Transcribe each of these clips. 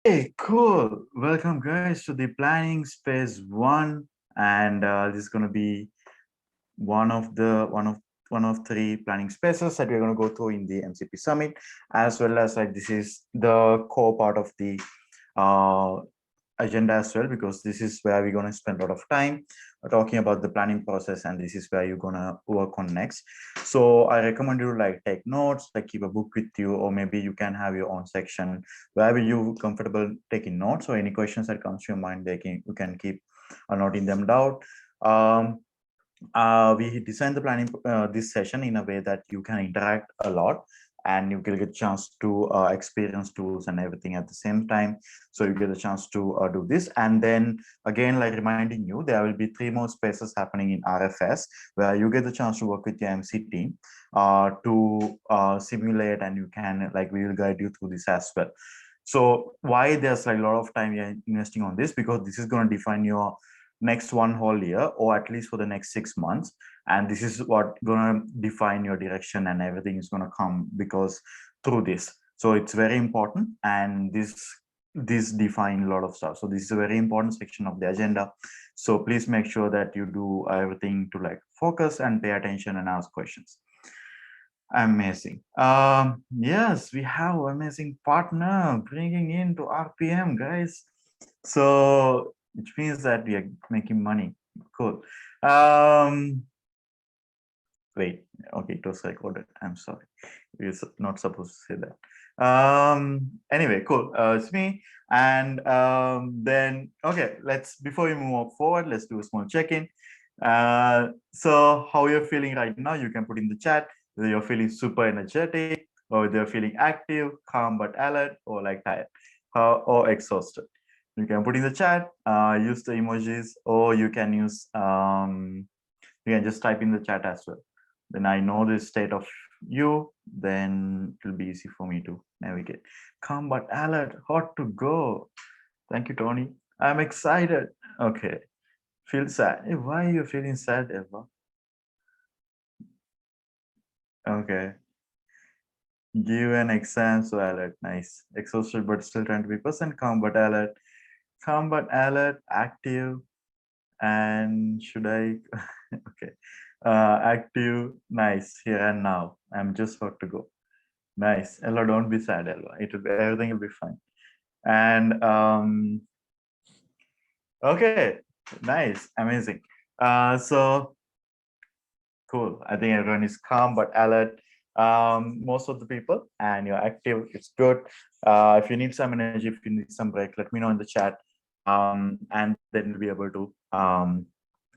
Hey, cool. Welcome, guys, to the planning space one, and this is going to be one of three planning spaces that we're going to go through in the MCP Summit, as well as like this is the core part of the uh, agenda as well, because this is where we're going to spend a lot of time talking about the planning process, and this is where you're going to work on next. So I recommend you to like take notes, like keep a book with you, or maybe you can have your own section wherever you comfortable taking notes, or any questions that comes to your mind, you can keep noting them down. um, we designed the planning this session in a way that you can interact a lot, and you will get a chance to experience tools and everything at the same time. So you get a chance to do this, and then again, like reminding you, there will be three more spaces happening in RFS where you get the chance to work with your MC team to simulate, and you can like we will guide you through this as well. So why there's like a lot of time you're investing on this, because this is going to define your next one whole year, or at least for the next 6 months, and this is what gonna define your direction, and everything is gonna come because through this. So it's very important, and this define a lot of stuff. So this is a very important section of the agenda, so please make sure that you do everything to like focus and pay attention and ask questions. Amazing. Yes, we have amazing partner bringing in to RPM, guys. So which means that we are making money. Cool. Um, Wait. Okay, it was recorded. I'm sorry. We're not supposed to say that. Anyway, cool. It's me. And then okay, let's before we move forward, let's do a small check-in. So how you're feeling right now, you can put in the chat whether you're feeling super energetic, or whether you're feeling active, calm but alert, or like tired, or exhausted. You can put in the chat, use the emojis, or you can just type in the chat as well. Then I know the state of you, then it'll be easy for me to navigate. Calm but alert, hot to go. Thank you, Tony. I'm excited. Okay. Feel sad. Hey, why are you feeling sad, Eva? Okay. Give an exam, so alert. Nice. Exhausted but still trying to be present. Calm but alert. Calm but alert. Active. And should I? Okay. Active. Nice. Here and now. I'm just about to go. Nice. Ella, don't be sad, Ella. Everything will be fine. And okay. Nice. Amazing. So cool. I think everyone is calm but alert. Most of the people, and you're active. It's good. If you need some energy, if you need some break, let me know in the chat. And then we'll be able to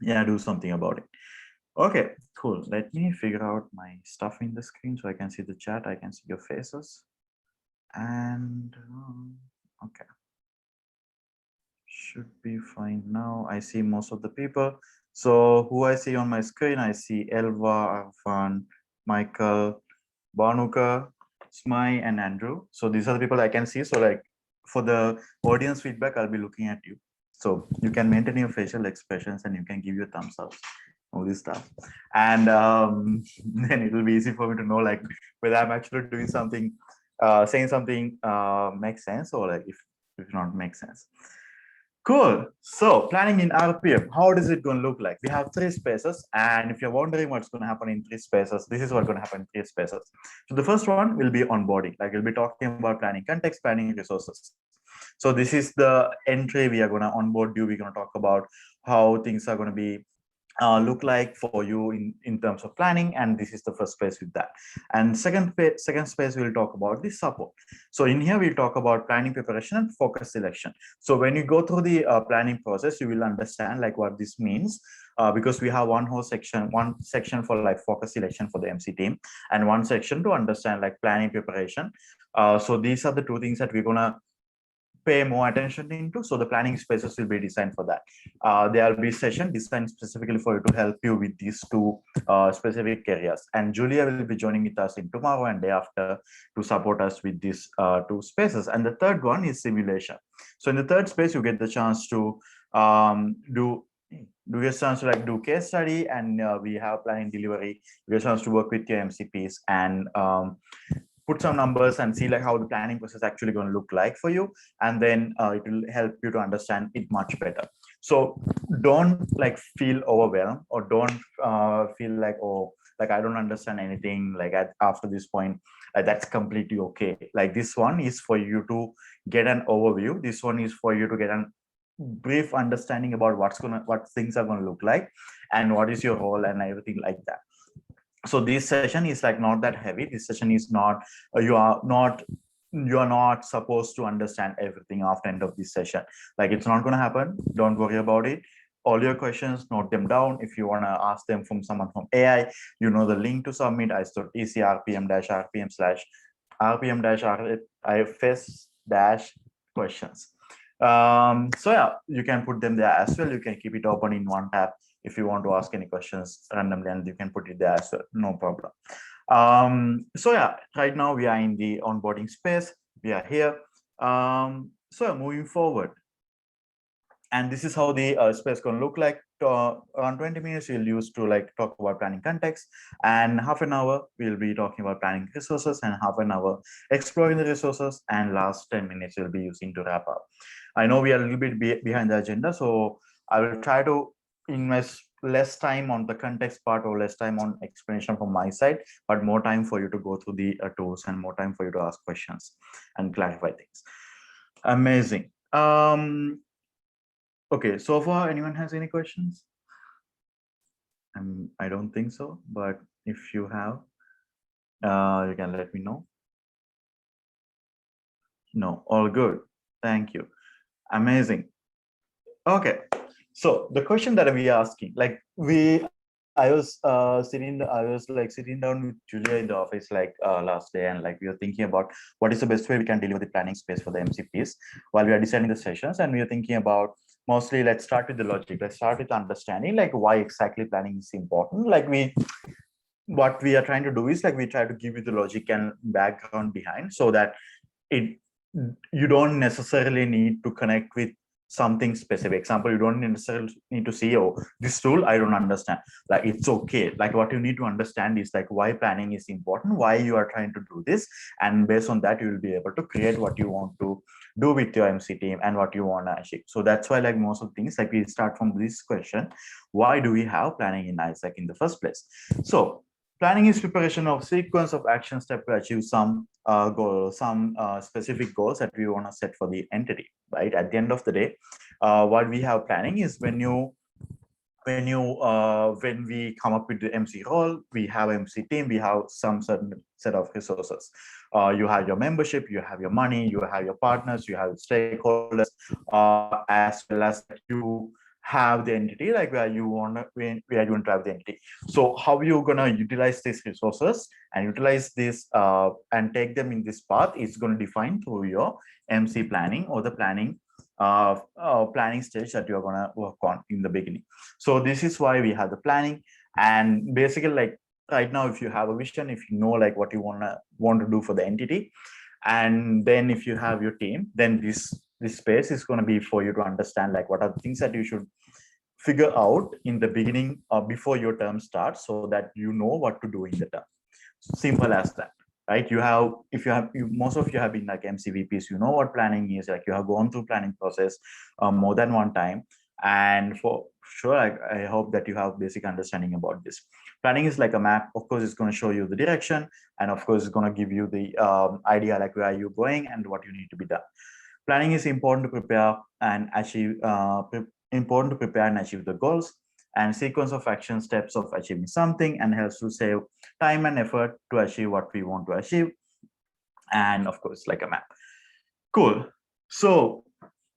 yeah, do something about it. Okay, cool. Let me figure out my stuff in the screen so I can see the chat. I can see your faces. And okay, should be fine now. I see most of the people. So who I see on my screen, I see Elva, Arfan, Michael, Banuka, Smai, and Andrew. So these are the people I can see. So like for the audience feedback, I'll be looking at you. So you can maintain your facial expressions, and you can give your thumbs up, all this stuff. And then it will be easy for me to know like whether I'm actually doing something, saying something makes sense, or like if not make sense. Cool. So planning in RPM, how does it going to look like? We have three spaces, and if you're wondering what's going to happen in three spaces, this is what's going to happen in three spaces. So the first one will be onboarding, like we'll be talking about planning context, planning resources. So this is the entry we are going to onboard you. We're going to talk about how things are going to be look like for you in terms of planning, and this is the first space with that. And second space we'll talk about the support. So in here we'll talk about planning preparation and focus selection. So when you go through the planning process, you will understand like what this means, because we have one section for like focus selection for the MC team, and one section to understand like planning preparation. So these are the two things that we're gonna pay more attention into. So the planning spaces will be designed for that. There will be session designed specifically for you to help you with these two specific areas. And Julia will be joining with us in tomorrow and day after to support us with these two spaces. And the third one is simulation. So in the third space, you get the chance to do get a chance to like do case study, and we have planning delivery. You get a chance to work with your MCPs, and put some numbers and see like how the planning process is actually going to look like for you, and then it will help you to understand it much better. So don't like feel overwhelmed, or don't feel like, oh, like I don't understand anything like after this point. That's completely okay. Like this one is for you to get an overview. This one is for you to get an brief understanding about what things are going to look like, and what is your role and everything like that. So this session is like not that heavy. This session is not you are not supposed to understand everything after end of this session. Like it's not going to happen. Don't worry about it. All your questions, note them down. If you want to ask them from someone from AI, you know the link to submit is rpm-rpm/rpm-ifs questions. So yeah, you can put them there as well. You can keep it open in one tab if you want to ask any questions randomly, and you can put it there as well, no problem. So yeah, right now we are in the onboarding space. We are here. So moving forward, and this is how the space going to look like. Around 20 minutes we'll use to like talk about planning context, and half an hour we'll be talking about planning resources, and half an hour exploring the resources, and last 10 minutes we'll be using to wrap up. I know we are a little bit behind the agenda, so I will try to invest less time on the context part or less time on explanation from my side, but more time for you to go through the tools, and more time for you to ask questions and clarify things. Amazing. Okay, so far anyone has any questions? I don't think so, but if you have, you can let me know. No, all good. Thank you. Amazing. Okay, so the question that we are asking, like I was sitting down with Julia in the office like last day, and like we were thinking about what is the best way we can deliver the planning space for the MCPs while we are designing the sessions, and we are thinking about mostly, let's start with the logic. Let's start with understanding like why exactly planning is important. Like what we are trying to do is like we try to give you the logic and background behind, so that it you don't necessarily need to connect with something specific. Example, you don't necessarily need to say, oh, this tool I don't understand. Like it's okay. Like what you need to understand is like why planning is important, why you are trying to do this, and based on that you will be able to create what you want to do with your MC team and what you want to achieve. So that's why like most of things, like we start from this question: why do we have planning in ISAC in the first place? So planning is preparation of sequence of action step to achieve some specific goals that we want to set for the entity, right? At the end of the day, what we have planning is when we come up with the MC role, we have MC team, we have some certain set of resources. You have your membership, you have your money, you have your partners, you have stakeholders, as well as you have the entity, like where you want to have the entity. So how you gonna utilize these resources and utilize this and take them in this path is going to define through your MC planning, or the planning stage that you're going to work on in the beginning. So this is why we have the planning. And basically, like right now, if you have a vision, if you know like what you want to do for the entity, and then if you have your team, then this space is going to be for you to understand like what are the things that you should figure out in the beginning or before your term starts, so that you know what to do in the term. Simple as that, right? Most of you have been like MCVPs, you know what planning is. Like you have gone through planning process more than one time, and for sure I hope that you have basic understanding about this. Planning is like a map. Of course, it's going to show you the direction, and of course it's going to give you the idea like where you're going and what you need to be done. Planning is important to prepare and achieve the goals, and sequence of action steps of achieving something, and helps to save time and effort to achieve what we want to achieve. And of course, like a map. Cool. So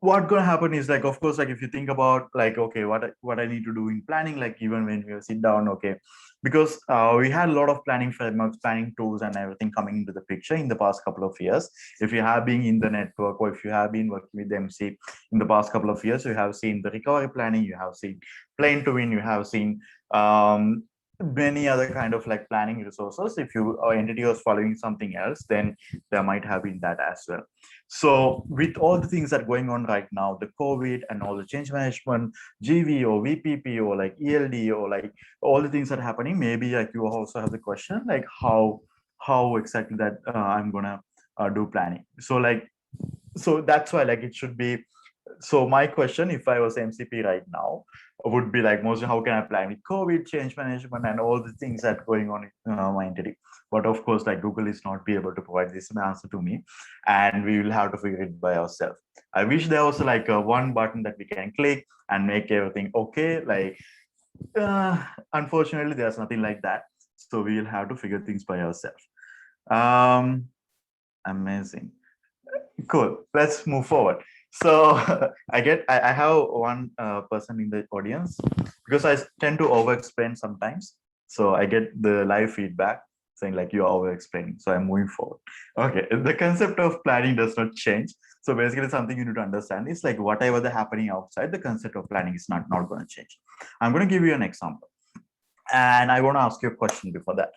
what's going to happen is like, of course, like if you think about like, okay, what I need to do in planning, like even when we sit down, okay, because we had a lot of planning frameworks, planning tools and everything coming into the picture in the past couple of years. If you have been in the network, or if you have been working with MC in the past couple of years, you have seen the recovery planning, you have seen Plane to Win, you have seen many other kind of like planning resources. If your entity was following something else, then there might have been that as well. So with all the things that are going on right now, the COVID and all the change management, GV or VPP or like ELD or like all the things that are happening, maybe like you also have the question like how how exactly that I'm gonna do planning. So that's why like it should be. So my question, if I was MCP right now, would be like mostly how can I plan with COVID, change management, and all the things that going on in my entity. But of course, like Google is not be able to provide this answer to me, and we will have to figure it by ourselves. I wish there was like a one button that we can click and make everything okay. Like, unfortunately, there's nothing like that. So we will have to figure things by ourselves. Um, Amazing. Cool. Let's move forward. So I have one person in the audience because I tend to over explain sometimes. So I get the live feedback saying like you're over explaining. So I'm moving forward. Okay. The concept of planning does not change. So basically something you need to understand is like whatever the happening outside, the concept of planning is not going to change. I'm going to give you an example. And I want to ask you a question before that.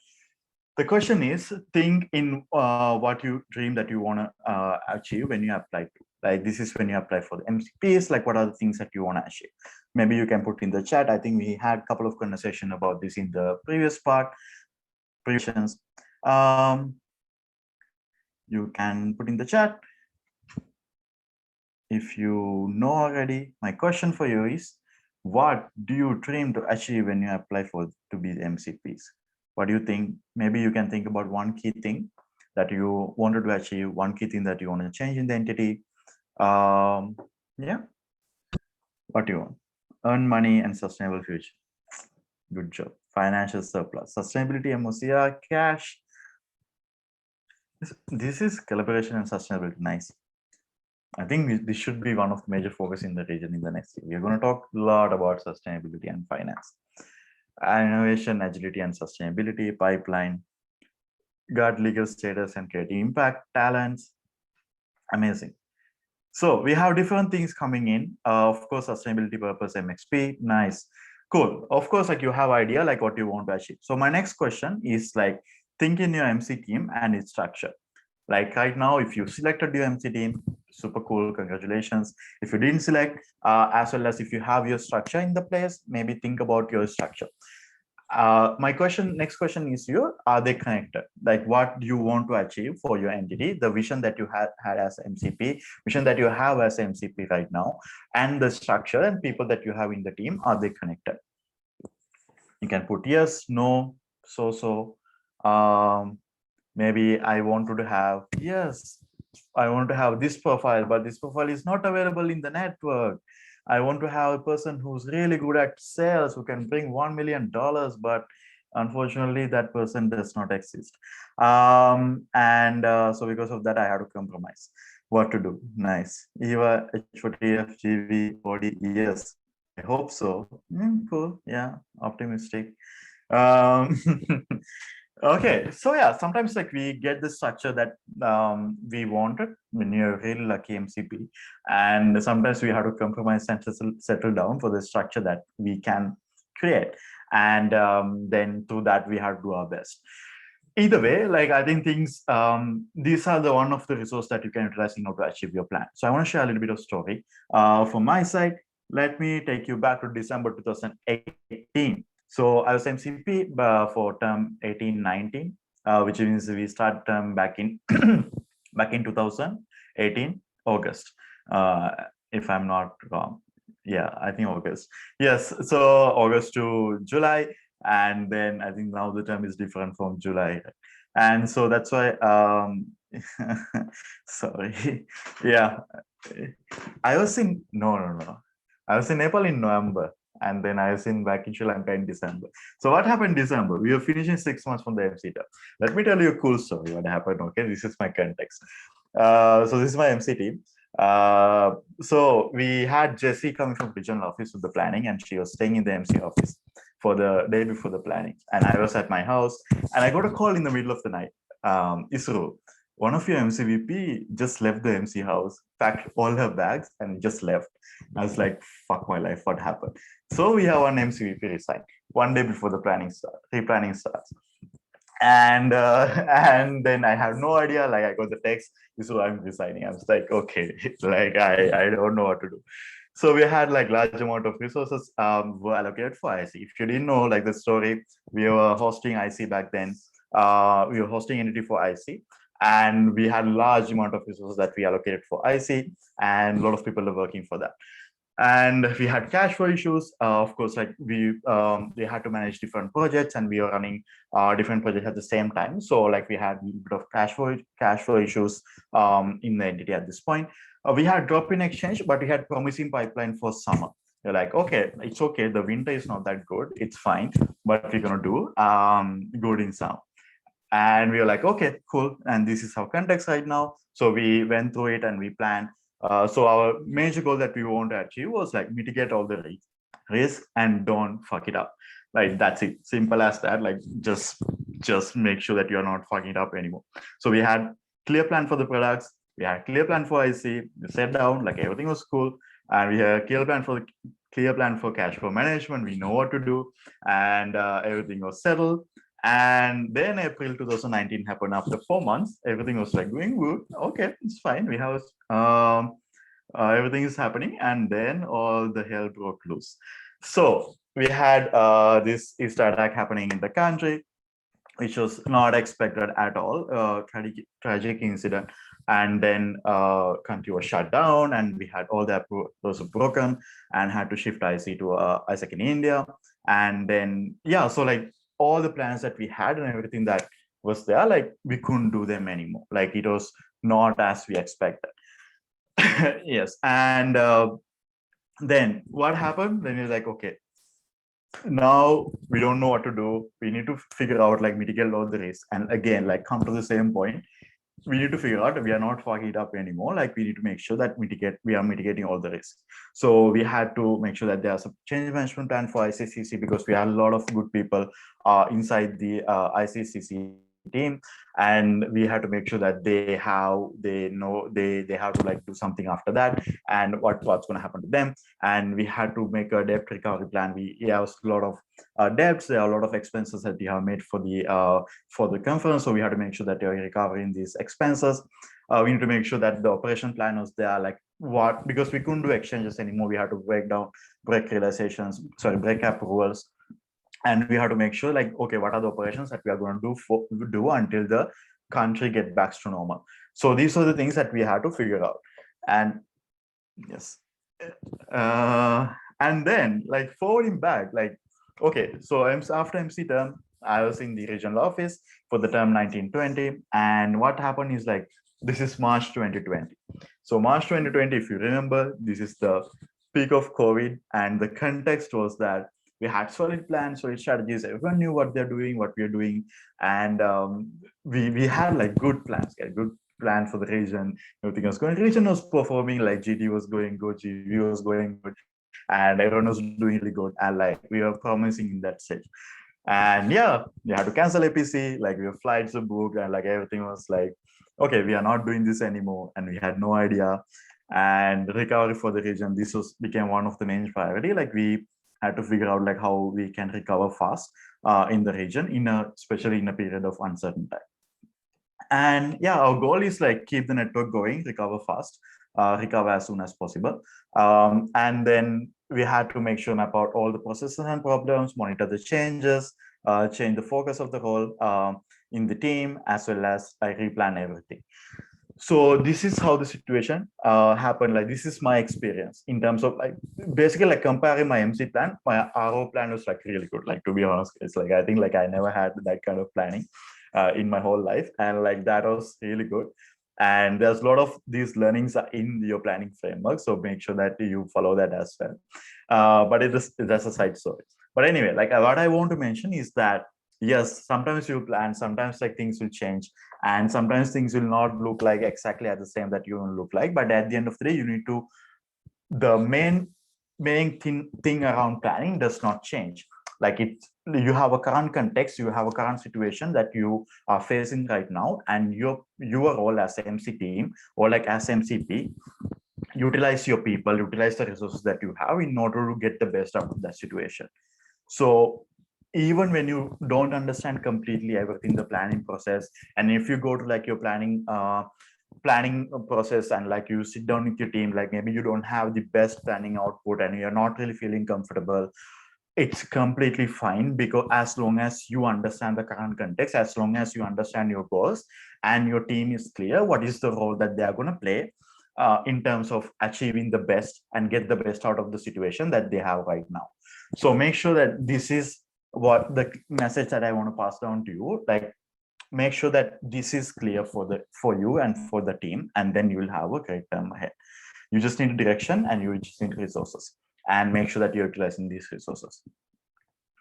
The question is, think in what you dream that you want to achieve when you apply to. Like this is when you apply for the MCPs, like what are the things that you want to achieve? Maybe you can put in the chat. I think we had a couple of conversation about this in the previous part, previous. Um, you can put in the chat. If you know already, my question for you is, what do you dream to achieve when you apply for to be the MCPs? What do you think? Maybe you can think about one key thing that you wanted to achieve, one key thing that you want to change in the entity. Yeah, what do you want? Earn money and sustainable future. Good job. Financial surplus, sustainability, MOCR, cash. This is collaboration and sustainability. Nice. I think this should be one of the major focus in the region in the next year. We're going to talk a lot about sustainability and finance, innovation, agility, and sustainability, pipeline, got legal status and creating impact, talents. Amazing. So we have different things coming in. Of course, sustainability purpose, MXP, nice. Cool. Of course, like you have idea like what you want to achieve. So my next question is like, think in your MC team and its structure. Like right now, if you selected your MC team, super cool, congratulations. If you didn't select, as well as if you have your structure in the place, maybe think about your structure. My next question is you, are they connected? Like what do you want to achieve for your entity, the vision that you had as MCP, vision that you have as MCP right now, and the structure and people that you have in the team, are they connected? You can put yes, no, so. Maybe I wanted to have, yes, I want to have this profile, but this profile is not available in the network. I want to have a person who's really good at sales, who can bring $1 million, but unfortunately that person does not exist. And so because of that, I had to compromise. What to do? Nice. Eva, HOTF, GV, body, yes. I hope so. Cool. Yeah, optimistic. Um, Okay, so yeah, sometimes like we get the structure that we wanted when you're really lucky MCP, and sometimes we have to compromise and settle down for the structure that we can create, and then through that we have to do our best. Either way, like I think things, these are the one of the resources that you can utilize in order to achieve your plan. So I want to share a little bit of story from my side. Let me take you back to December 2018. So I was MCP for term 18-19, which means we start term back in back in 2018 August, if I'm not wrong. Yeah, I think August. Yes, so August to July, and then I think now the term is different from July, and so that's why. Sorry, yeah, I was in no. I was in Nepal in November, and then I was back in Sri Lanka in December. So what happened in December? We were finishing 6 months from the MC term. Let me tell you a cool story. What happened? Okay, this is my context. So this is my MC team. So we had Jessie coming from regional office with the planning, and she was staying in the MC office for the day before the planning. And I was at my house, and I got a call in the middle of the night. Isru, one of your MCVP just left the MC house, packed all her bags, and just left. I was like, fuck my life, what happened? So we have one MCVP resign one day before the pre-planning starts. And and then I have no idea, like I got the text, so I'm resigning. I was like, okay, like I don't know what to do. So we had like large amount of resources were allocated for IC. If you didn't know like the story, we were hosting IC back then. we were hosting entity for IC, and we had a large amount of resources that we allocated for IC, and a lot of people are working for that. And we had cash flow issues. Of course, like we had to manage different projects, and we were running different projects at the same time. So like we had a little bit of cash flow issues in the entity at this point. We had drop in exchange, but we had promising pipeline for summer. They're like, okay, it's okay. The winter is not that good. It's fine, but we're gonna do good in summer. And we were like, okay, cool. And this is our context right now. So we went through it and we planned. So our major goal that we want to achieve was like mitigate all the risk and don't fuck it up. Like that's it. Simple as that. Like just make sure that you're not fucking it up anymore. So we had clear plan for the products. We had clear plan for IC. We sat down, like everything was cool. And we had a clear plan for cash flow management. We know what to do, and everything was settled. And then April 2019 happened. After 4 months, everything was like going good. Okay, it's fine. We have everything is happening, and then all the hell broke loose. So we had this Easter attack happening in the country, which was not expected at all. Tragic incident, and then country was shut down, and we had all the approvals broken, and had to shift IC to ISAC in India, and then yeah, so like all the plans that we had and everything that was there, like we couldn't do them anymore. Like it was not as we expected. Yes, and then what happened? Then you're like, okay, now we don't know what to do. We need to figure out like mitigate all the risk, and again, like come to the same point. We need to figure out we are not fucking it up anymore. Like we need to make sure that we are mitigating all the risks. So we had to make sure that there's a change management plan for ICCC, because we had a lot of good people inside the ICCC team, and we had to make sure that they know they have to like do something after that, and what's going to happen to them. And we had to make a debt recovery plan. We have a lot of debts. There are a lot of expenses that we have made for the conference, so we had to make sure that you're recovering these expenses. We need to make sure that the operation plan was there, like what, because we couldn't do exchanges anymore. We had to break realizations, break approvals, and we have to make sure like, okay, what are the operations that we are going to do until the country get back to normal. So these are the things that we had to figure out. And yes, and then like forwarding back, like, okay, so after MC term, I was in the regional office for the term 1920, and what happened is like, this is March 2020. So March 2020, if you remember, this is the peak of COVID, and the context was that we had solid plans, solid strategies. Everyone knew what they're doing, what we're doing, and we had like good plans, good plan for the region. Everything was going. Region was performing, like GD was going good, GV was going good, and everyone was doing really good. And like we were promising in that stage. And yeah, we had to cancel APC. Like we have flights were booked, and like everything was like, okay, we are not doing this anymore, and we had no idea. And recovery for the region, this became one of the main priority. Like we had to figure out like how we can recover fast in the region, especially in a period of uncertain time. And yeah, our goal is like keep the network going, recover fast, recover as soon as possible. And then we had to make sure map out all the processes and problems, monitor the changes, change the focus of the role in the team, as well as like replan everything. So this is how the situation happened. Like this is my experience in terms of like basically like comparing my MC plan. My RO plan was like really good. Like to be honest, it's like I think like I never had that kind of planning in my whole life, and like that was really good. And there's a lot of these learnings are in your planning framework, so make sure that you follow that as well. But that's a side story. But anyway, like what I want to mention is that yes, sometimes you plan, sometimes like things will change, and sometimes things will not look like exactly at the same that you will look like. But at the end of the day, you need to, the main thing around planning does not change. Like you have a current context, you have a current situation that you are facing right now, and your role as MC team or like as MCP, utilize your people, utilize the resources that you have in order to get the best out of that situation. So even when you don't understand completely everything, the planning process, and if you go to like your planning process and like you sit down with your team, like maybe you don't have the best planning output and you're not really feeling comfortable, it's completely fine, because as long as you understand the current context, as long as you understand your goals and your team is clear what is the role that they are going to play in terms of achieving the best and get the best out of the situation that they have right now. So make sure that this is what the message that I want to pass down to you. Like, make sure that this is clear for you and for the team, and then you will have a great term ahead. You just need direction, and you just need resources, and make sure that you're utilizing these resources.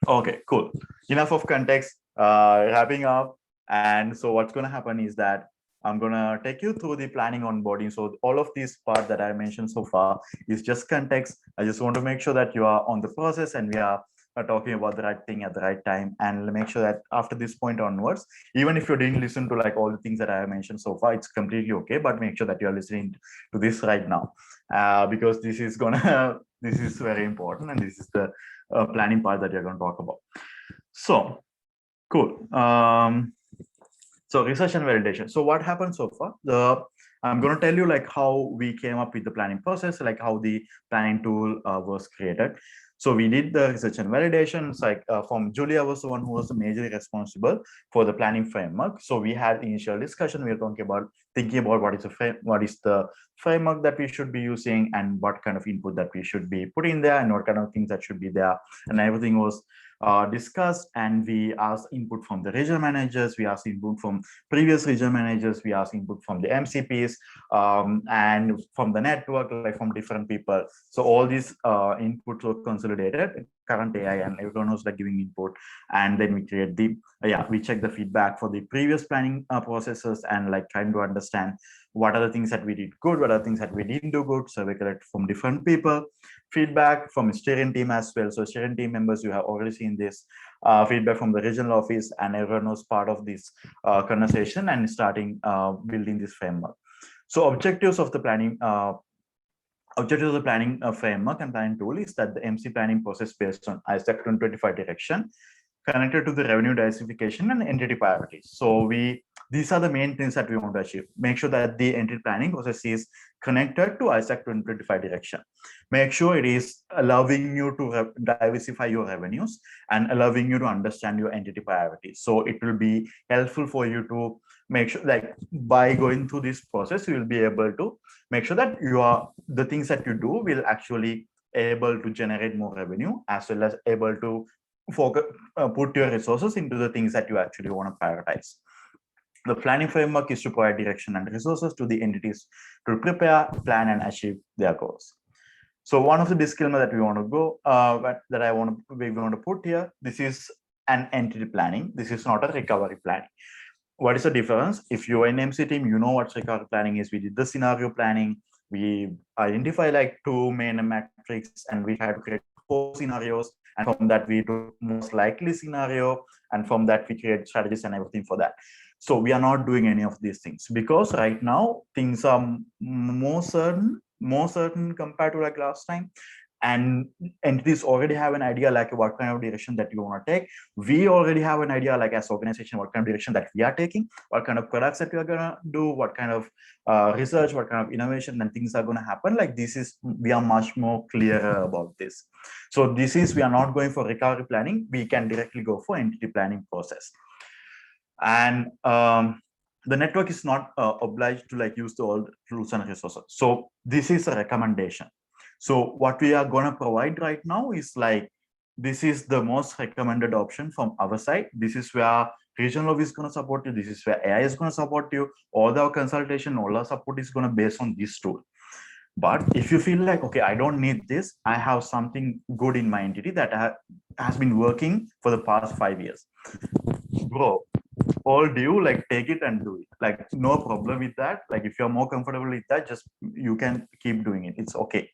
Okay, cool. Enough of context. Wrapping up. And so what's going to happen is that I'm going to take you through the planning onboarding. So all of these part that I mentioned so far is just context. I just want to make sure that you are on the process, and we are talking about the right thing at the right time, and make sure that after this point onwards, even if you didn't listen to like all the things that I have mentioned so far, it's completely okay, but make sure that you're listening to this right now, because this is gonna this is very important, and this is the planning part that you're going to talk about. So cool. So research and validation. So what happened so far? I'm going to tell you like how we came up with the planning process, like how the planning tool was created. So we did the research and validations. Like from Julia was the one who was majorly responsible for the planning framework. So we had initial discussion. We were thinking about what is the framework that we should be using, and what kind of input that we should be putting there, and what kind of things that should be there, and everything was discussed. And we asked input from the regional managers, we asked input from previous regional managers, we asked input from the MCPs, and from the network, like from different people. So all these inputs were consolidated, current AI, and everyone was like giving input. And then we create the we check the feedback for the previous planning processes, and like trying to understand what are the things that we did good, what are the things that we didn't do good. So we collect from different people, feedback from steering team as well. So steering team members, you have already seen this, feedback from the regional office, and everyone was part of this conversation and starting building this framework. So objectives of the planning framework and planning tool is that the MC planning process based on ISAC 2025 direction, connected to the revenue diversification and entity priorities. So these are the main things that we want to achieve. Make sure that the entity planning process is connected to ISAC 2025 direction. Make sure it is allowing you to diversify your revenues and allowing you to understand your entity priorities. So it will be helpful for you to make sure, like by going through this process, you will be able to make sure that the things that you do will actually able to generate more revenue, as well as able to focus, put your resources into the things that you actually want to prioritize. The planning framework is to provide direction and resources to the entities to prepare, plan, and achieve their goals. So one of the disclaimer that we want to go, we want to put here, this is an entity planning. This is not a recovery planning. What is the difference? If you're an MC team, you know what recovery planning is. We did the scenario planning. We identify like two main metrics, and we had to create 4 scenarios. And from that, we do most likely scenario. And from that, we create strategies and everything for that. So we are not doing any of these things, because right now things are more certain compared to like last time. And entities already have an idea like what kind of direction that you want to take. We already have an idea like as organization what kind of direction that we are taking, what kind of products that we are going to do, what kind of research, what kind of innovation and things are going to happen. Like we are much more clearer about this. So we are not going for recovery planning. We can directly go for entity planning process. And the network is not obliged to like use the old tools and resources. So this is a recommendation. So what we are going to provide right now is like, this is the most recommended option from our side. This is where regional office is going to support you. This is where AI is going to support you. All our consultation, all our support is going to base on this tool. But if you feel like, okay, I don't need this, I have something good in my entity that has been working for the past 5 years. Bro, all due, like take it and do it. Like no problem with that. Like if you're more comfortable with that, just you can keep doing it. It's okay.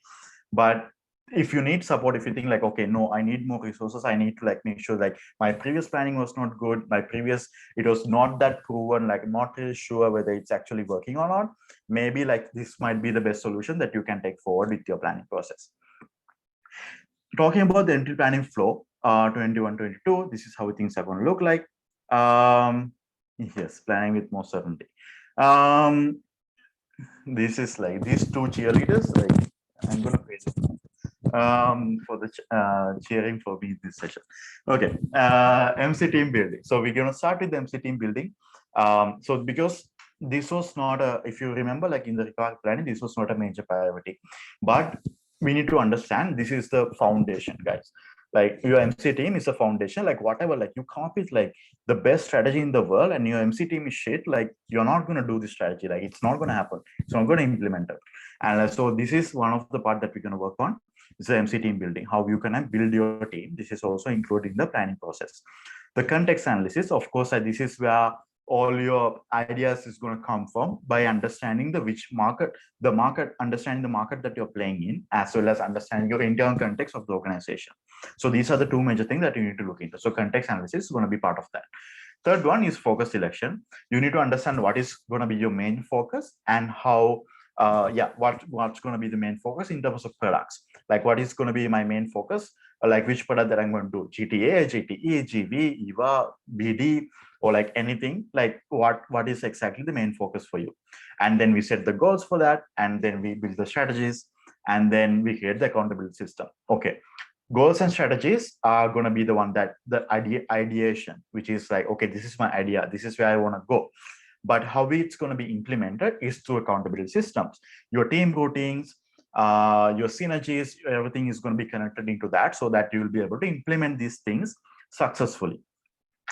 But if you need support, if you think like, okay, no, I need more resources, I need to like make sure like my previous planning was not good, it was not that proven, like not really sure whether it's actually working or not, maybe like this might be the best solution that you can take forward with your planning process. Talking about the entry planning flow, 21-22, this is how things are going to look like. Yes, planning with more certainty. This is like these two cheerleaders, like I'm going to create it. for the cheering for me in this session. Okay, MC team building. So we're gonna start with the MC team building. So because this was not a, if you remember, like in the required planning, this was not a major priority, but we need to understand this is the foundation, guys. Like your MC team is a foundation. Like whatever, like you come up with like the best strategy in the world, and your MC team is shit. Like you're not gonna do this strategy. Like it's not gonna happen. It's not gonna implement it. And so this is one of the part that we're gonna work on. It's the MC team building. How you can build your team. This is also included in the planning process. The context analysis, of course, this is where all your ideas is going to come from by understanding understanding the market that you're playing in, as well as understanding your internal context of the organization. So these are the two major things that you need to look into. So context analysis is going to be part of that. Third one is focus selection. You need to understand what is going to be your main focus and how what's going to be the main focus in terms of products. Like what is going to be my main focus, like which product that I'm going to do, GTA, GTE, GV, EVA, BD, or like anything, like what is exactly the main focus for you. And then we set the goals for that, and then we build the strategies, and then we create the accountability system. Okay, goals and strategies are going to be the one that the ideation, which is like, okay, this is my idea, this is where I want to go. But how it's going to be implemented is through accountability systems. Your team routines, your synergies, everything is going to be connected into that, so that you will be able to implement these things successfully.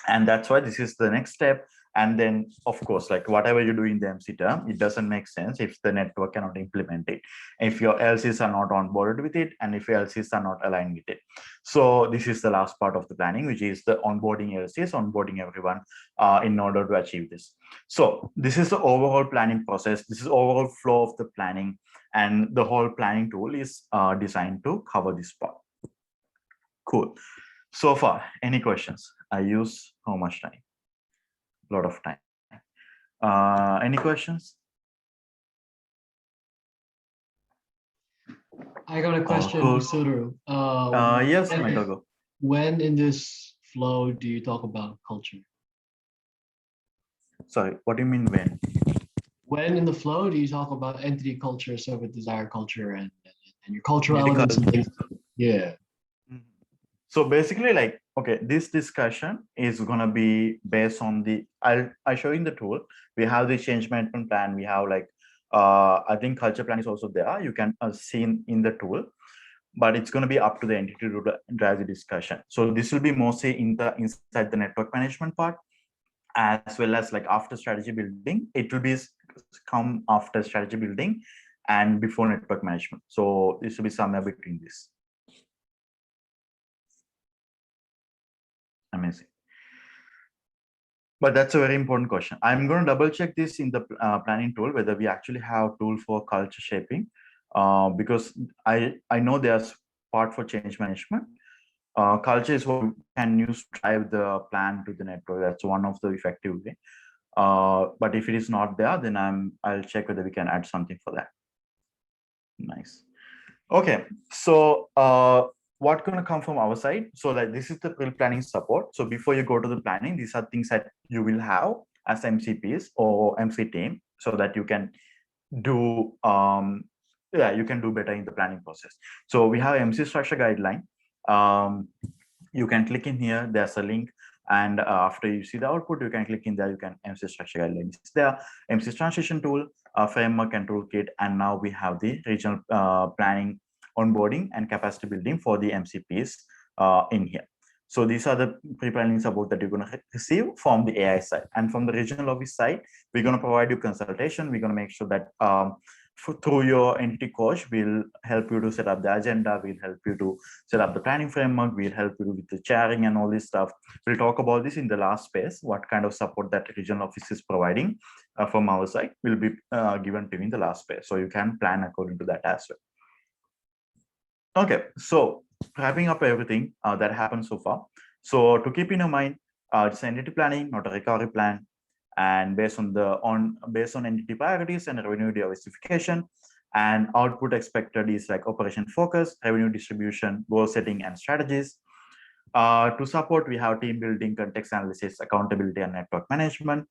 And that's why this is the next step. And then, of course, like whatever you do in the MC term, it doesn't make sense if the network cannot implement it, if your LCs are not on board with it, and if your LCs are not aligned with it. So this is the last part of the planning, which is the onboarding LCs, onboarding everyone in order to achieve this. So this is the overall planning process. This is overall flow of the planning, and the whole planning tool is designed to cover this part. Cool. So far, any questions? I use how much time? A lot of time. Any questions? I got a question, cool. Sudhir. Yes, Michael, go. When in this flow do you talk about culture? Sorry, what do you mean when? When in the flow do you talk about entity culture, service desire culture, and your cultural elements and things? Yeah. So basically, like, okay, this discussion is gonna be based on the, I'll show you in the tool. We have the change management plan. We have like, I think culture plan is also there. You can see in the tool, but it's gonna be up to the entity to drive the discussion. So this will be mostly inside the network management part, as well as like after strategy building. It will be come after strategy building and before network management. So this will be somewhere between this. Amazing. But that's a very important question. I'm going to double check this in the planning tool, whether we actually have tool for culture shaping, because I know there's part for change management. Culture is what we can use to drive the plan to the network. That's one of the effective way. But if it is not there, then I'll check whether we can add something for that. Nice. Okay, so what's going to come from our side? So like this is the pre-planning support. So before you go to the planning, these are things that you will have as MCPs or MC team, so that you can do you can do better in the planning process. So we have MC structure guideline. You can click in here. There's a link, and after you see the output, you can click in there. You can MC structure guidelines. There, MC transition tool, framework and toolkit, and now we have the regional planning, onboarding, and capacity building for the MCPs in here. So these are the pre-planning support that you're going to receive from the AI side. And from the regional office side, we're going to provide you consultation. We're going to make sure that through your entity coach, we'll help you to set up the agenda. We'll help you to set up the planning framework. We'll help you with the sharing and all this stuff. We'll talk about this in the last space, what kind of support that regional office is providing from our side will be given to you in the last space. So you can plan according to that as well. Okay, so wrapping up everything that happened so far. So to keep in your mind, it's entity planning, not a recovery plan, and based on entity priorities and revenue diversification, and output expected is like operation focus, revenue distribution, goal setting, and strategies. To support, we have team building, context analysis, accountability, and network management.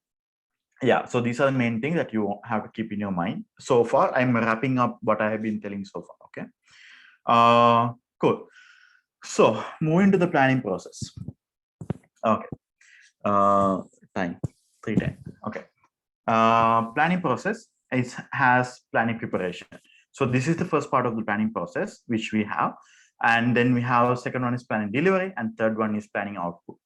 Yeah, so these are the main things that you have to keep in your mind. So far, I'm wrapping up what I have been telling so far. Okay. Cool. So moving to the planning process. Okay. Uh, Time 3:10. Okay. Planning process has planning preparation. So this is the first part of the planning process which we have, and then we have second one is planning delivery, and third one is planning output.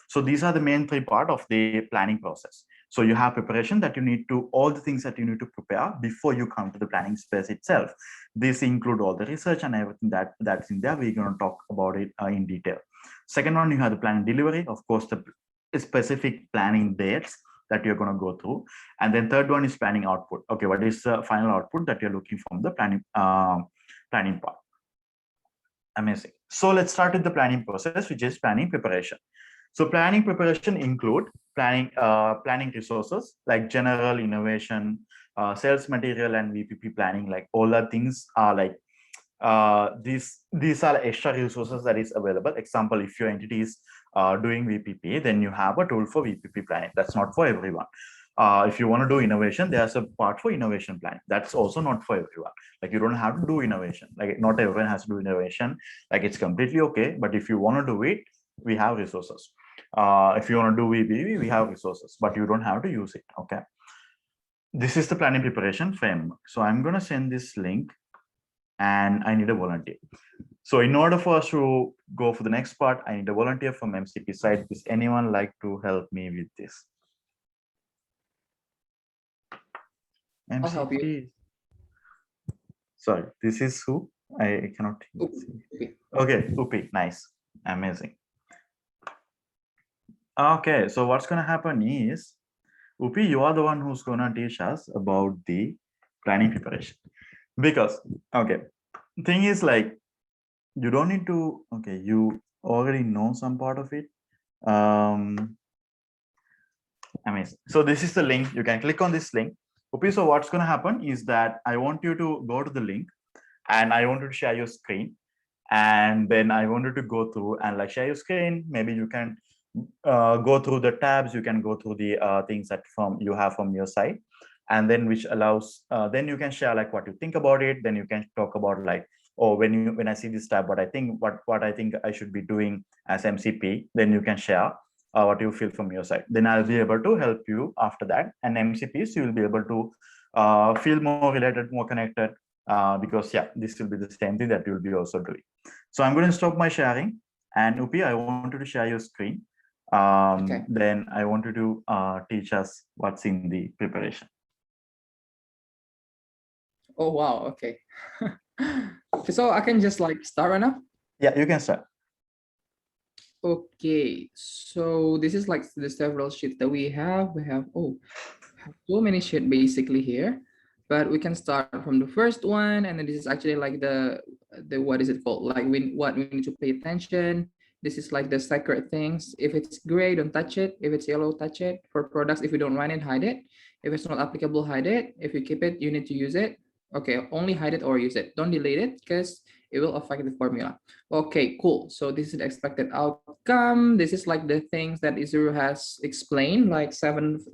So these are the main three part of the planning process. So you have preparation, that you need to, all the things that you need to prepare before you come to the planning space itself. This include all the research and everything that's in there. We're going to talk about it in detail. Second one, you have the planning delivery, of course, the specific planning dates that you're going to go through. And then third one is planning output. Okay, what is the final output that you're looking from the planning part? Amazing. So let's start with the planning process, which is planning preparation. So planning preparation include planning resources like general, innovation, sales material, and VPP planning. Like all the things are like these are extra resources that is available. Example, if your entity is doing VPP, then you have a tool for VPP planning. That's not for everyone. If you want to do innovation, there's a part for innovation planning. That's also not for everyone. Like you don't have to do innovation. Like not everyone has to do innovation. Like it's completely okay. But if you want to do it, we have resources. If you want to do VPP, we have resources, but you don't have to use it. Okay. This is the planning preparation framework. So I'm going to send this link, and I need a volunteer. So in order for us to go for the next part, I need a volunteer from MCP side. Does anyone like to help me with this? I'll help you. MCP. Sorry, this is who? I cannot see. Okay, Upi, nice, amazing. Okay, so what's gonna happen is, Upi, you are the one who's gonna teach us about the planning preparation. Because, okay, thing is like, you don't need to, okay, you already know some part of it. Amazing. So this is the link. You can click on this link. Okay, so what's going to happen is that I want you to go to the link, and I want you to share your screen, and then I wanted to go through and like share your screen. Maybe you can go through the tabs. You can go through the things that from you have from your side, and then which allows then you can share like what you think about it. Then you can talk about like, oh, when I see this tab, what I think, what I think I should be doing as MCP. Then you can share what you feel from your side. Then I'll be able to help you after that. And MCPs, you will be able to feel more related, more connected, because yeah, this will be the same thing that you'll be also doing. So I'm going to stop my sharing. And Upi, I want you to share your screen. Okay. Then I want you to teach us what's in the preparation. Oh, wow. Okay. So I can just like start right now? Yeah, you can start. Okay, so this is like the several sheets that we have. We have so many sheets basically here, but we can start from the first one, and then this is actually like the what is it called? Like what we need to pay attention. This is like the sacred things. If it's gray, don't touch it. If it's yellow, touch it. For products, if you don't run it, hide it. If it's not applicable, hide it. If you keep it, you need to use it. Okay, only hide it or use it. Don't delete it because it will affect the formula. Okay, cool. So this is the expected outcome. This is like the things that Izuru has explained, like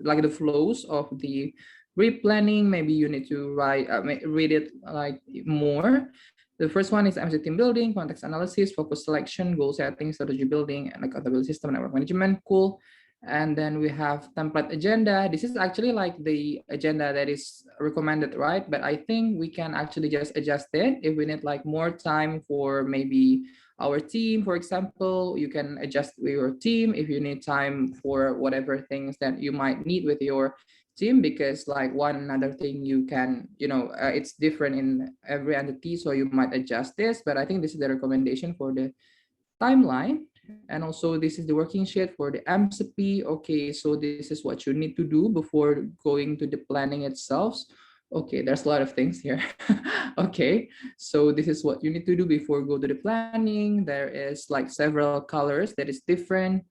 like the flows of the replanning. Maybe you need to read it like more. The first one is MC team building, context analysis, focus selection, goal setting, strategy building, and accountability system, network management. Cool. And then we have template agenda. This is actually like the agenda that is recommended, right? But I think we can actually just adjust it if we need like more time for maybe our team. For example, you can adjust with your team if you need time for whatever things that you might need with your team, because like one another thing you can, it's different in every entity, so you might adjust this. But I think this is the recommendation for the timeline. And also this is the working sheet for the MCP. Okay, so this is what you need to do before going to the planning itself. Okay, there's a lot of things here. Okay, so this is what you need to do before go to the planning. There is like several colors that is different.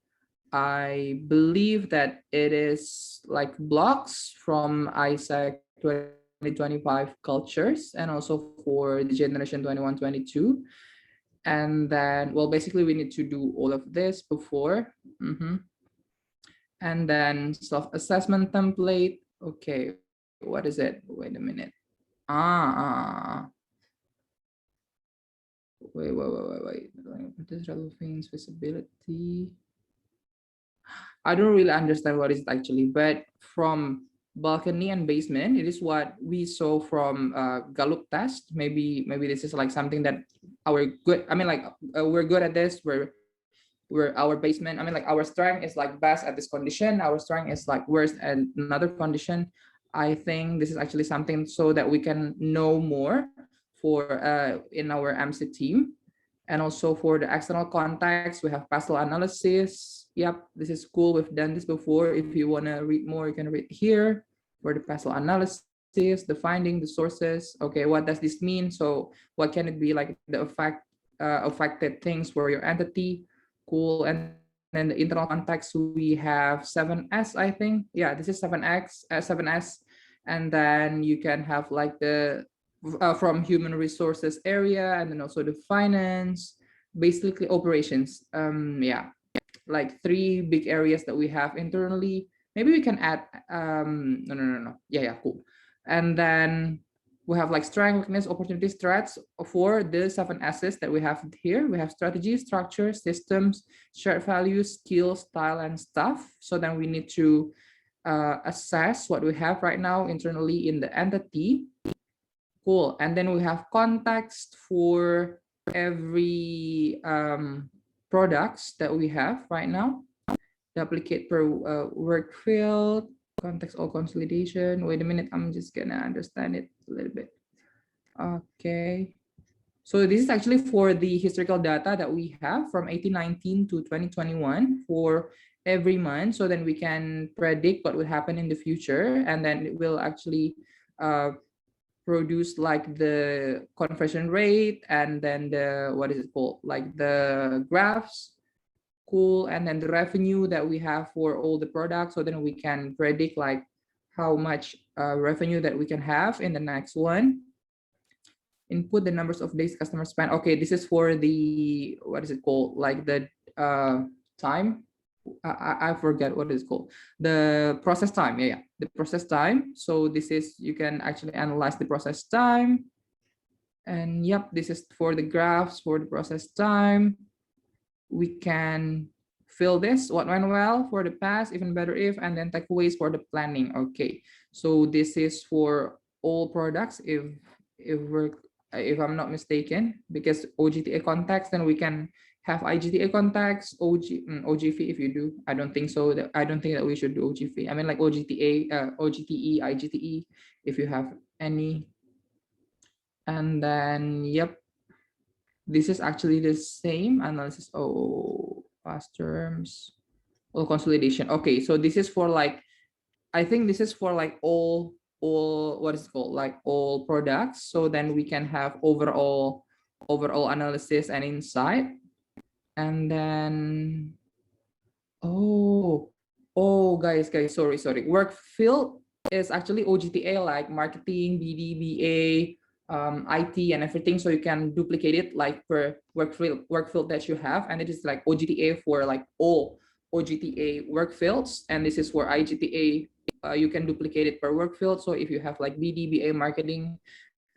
I believe that it is like blocks from ISAC 2025 cultures, and also for the generation 21-22. And then, well, basically we need to do all of this before. And then self-assessment template. Okay, what is it? Wait a minute. Wait. This relevance, visibility. I don't really understand what is it actually, but from balcony and basement, it is what we saw from Gallup test. Maybe this is like something that our good. I mean, like we're good at this. We're our basement. I mean, like our strength is like best at this condition. Our strength is like worst at another condition. I think this is actually something so that we can know more for in our MC team. And also for the external context, we have pastel analysis. Yep, this is cool. We've done this before. If you want to read more, you can read here for the pastel analysis, the finding, the sources. Okay, what does this mean? So what can it be like the affected things for your entity? Cool. And then the internal context, we have 7S, I think. Yeah, this is 7S. And then you can have like the from human resources area, and then also the finance, basically operations. Yeah, like three big areas that we have internally. Maybe we can add no. Yeah, cool. And then we have like strength, weakness, opportunities, threats for the 7 S's that we have here. We have strategy, structure, systems, shared values, skills, style, and stuff. So then we need to assess what we have right now internally in the entity. Cool. And then we have context for every products that we have right now. Duplicate per work field, context or consolidation. Wait a minute, I'm just gonna understand it a little bit. Okay. So this is actually for the historical data that we have from 1819 to 2021 for every month. So then we can predict what will happen in the future, and then it will actually produce like the conversion rate, and then the what is it called, like the graphs. Cool. And then the revenue that we have for all the products, so then we can predict like how much revenue that we can have in the next one. Input the numbers of days customer spend. Okay, this is for the what is it called, like the time. I forget what it's called. The process time. Yeah, the process time. So this is, you can actually analyze the process time. And yep, this is for the graphs for the process time. We can fill this, what went well for the past, even better if, and then takeaways for the planning. Okay, so this is for all products if I'm not mistaken, because OGTA context, then we can have IGTA contacts, OGV if you do. I don't think so. I don't think that we should do OGV. I mean, like OGTA, OGTE, IGTE, if you have any. And then, yep, this is actually the same analysis. Oh, past terms, or consolidation. Okay, so this is for like, I think this is for like all what is it called, like all products. So then we can have overall analysis and insight. And then guys, sorry, work field is actually OGTA, like marketing, BD, BA, IT, and everything. So you can duplicate it like per work field that you have, and it is like OGTA for like all OGTA work fields, and this is for IGTA. You can duplicate it per work field. So if you have like BD, BA, marketing,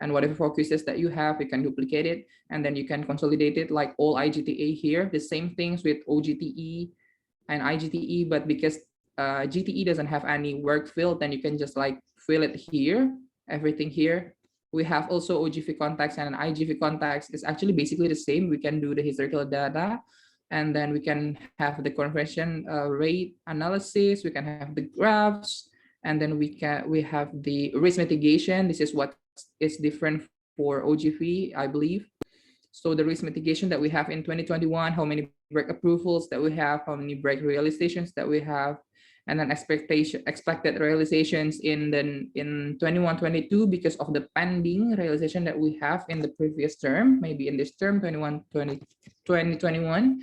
and whatever focuses that you have, you can duplicate it, and then you can consolidate it like all IGTA here. The same things with OGTE and IGTE, but because GTE doesn't have any work field, then you can just like fill it here, everything here. We have also OGV contacts, and an IGV contacts is actually basically the same. We can do the historical data, and then we can have the conversion rate analysis. We can have the graphs, and then we have the risk mitigation. This is what is different for OGV, I believe. So the risk mitigation that we have in 2021, how many break approvals that we have, how many break realizations that we have, and then expected realizations in 21-22 because of the pending realization that we have in the previous term, maybe in this term 2021.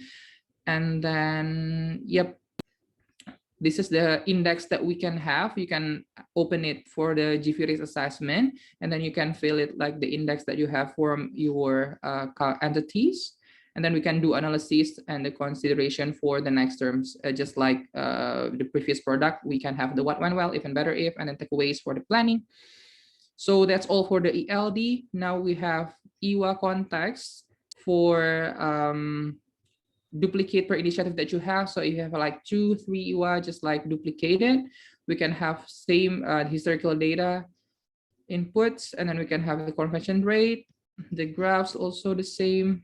And then yep, this is the index that we can have. You can open it for the GV risk assessment, and then you can fill it like the index that you have from your entities. And then we can do analysis and the consideration for the next terms, just like the previous product. We can have the what went well, even better if, and then takeaways for the planning. So that's all for the ELD. Now we have EWA context for duplicate per initiative that you have. So if you have like 2, 3 EWA, just like duplicate it. We can have same historical data inputs, and then we can have the conversion rate. The graphs also the same.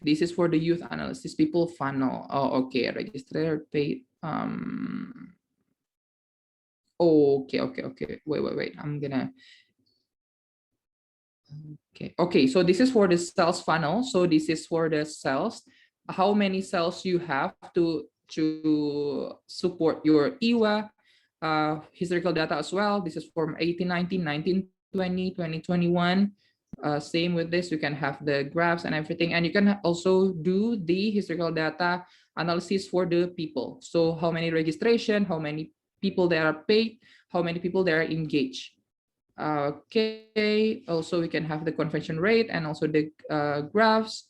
This is for the youth analysis, people funnel. Oh, okay, register paid. Okay. Wait. I'm gonna. Okay. So this is for the sales funnel. So this is for the sales. How many sales you have to support your EWA, historical data as well. This is from 1819, 1920, 2021. Same with this, you can have the graphs and everything, and you can also do the historical data analysis for the people. So how many registration, how many people that are paid, how many people that are engaged. Okay, also we can have the conversion rate and also the graphs,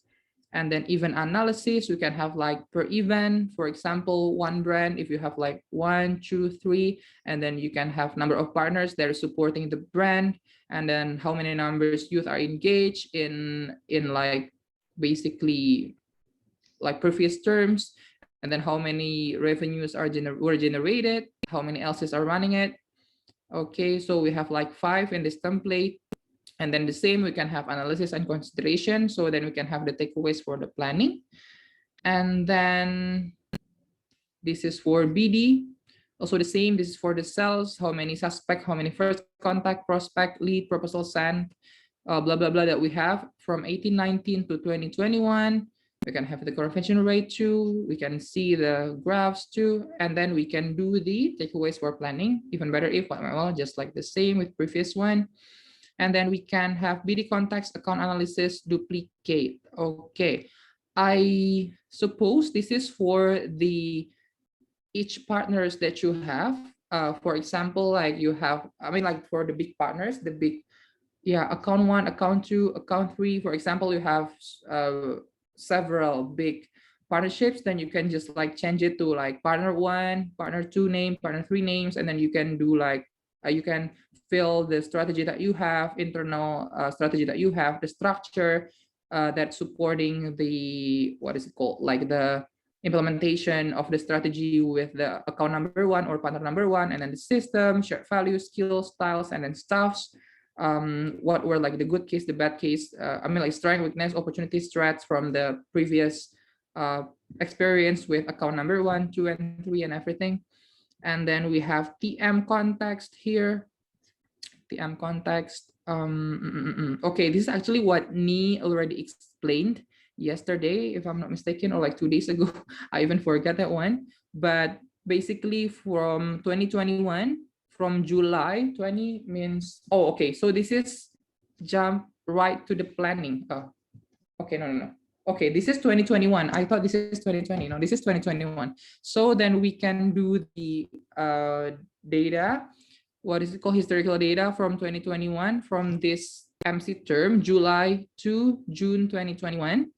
and then event analysis. We can have like per event, for example, one brand, if you have like 1, 2, 3, and then you can have number of partners that are supporting the brand, and then how many numbers youth are engaged in like basically like previous terms, and then how many revenues were generated, how many LCs are running it. Okay, so we have like 5 in this template. And then the same, we can have analysis and consideration. So then we can have the takeaways for the planning. And then this is for BD. Also the same, this is for the sales, how many suspect, how many first contact, prospect, lead, proposal sent, blah, blah, blah that we have from 1819 to 2021. We can have the conversion rate too. We can see the graphs too. And then we can do the takeaways for planning, even better if, well, just like the same with previous one. And then we can have BD context, account analysis, duplicate. Okay, I suppose this is for the each partners that you have. For example, like you have, I mean, like for the big partners, the big, yeah, account 1, account 2, account 3. For example, you have several big partnerships, then you can just like change it to like partner 1, partner 2 name, partner 3 names, and then you can do like you can fill the strategy that you have, internal strategy that you have, the structure that's supporting the, what is it called, like the implementation of the strategy with the account number 1 or partner number 1, and then the system, shared values, skills, styles, and then stuffs. What were like the good case, the bad case, I mean like strength, weakness, opportunities, threats from the previous experience with account number 1, 2, and 3 and everything. And then we have TM context here. TM context. Okay, this is actually what Ni already explained yesterday, if I'm not mistaken, or like 2 days ago. I even forgot that one. But basically from 2021, from July 20 means, oh, okay. So this is jump right to the planning. Oh, okay, no. Okay, this is 2021. I thought this is 2020. No, this is 2021. So then we can do the data. What is it called? Historical data from 2021 from this MC term, July to June 2021.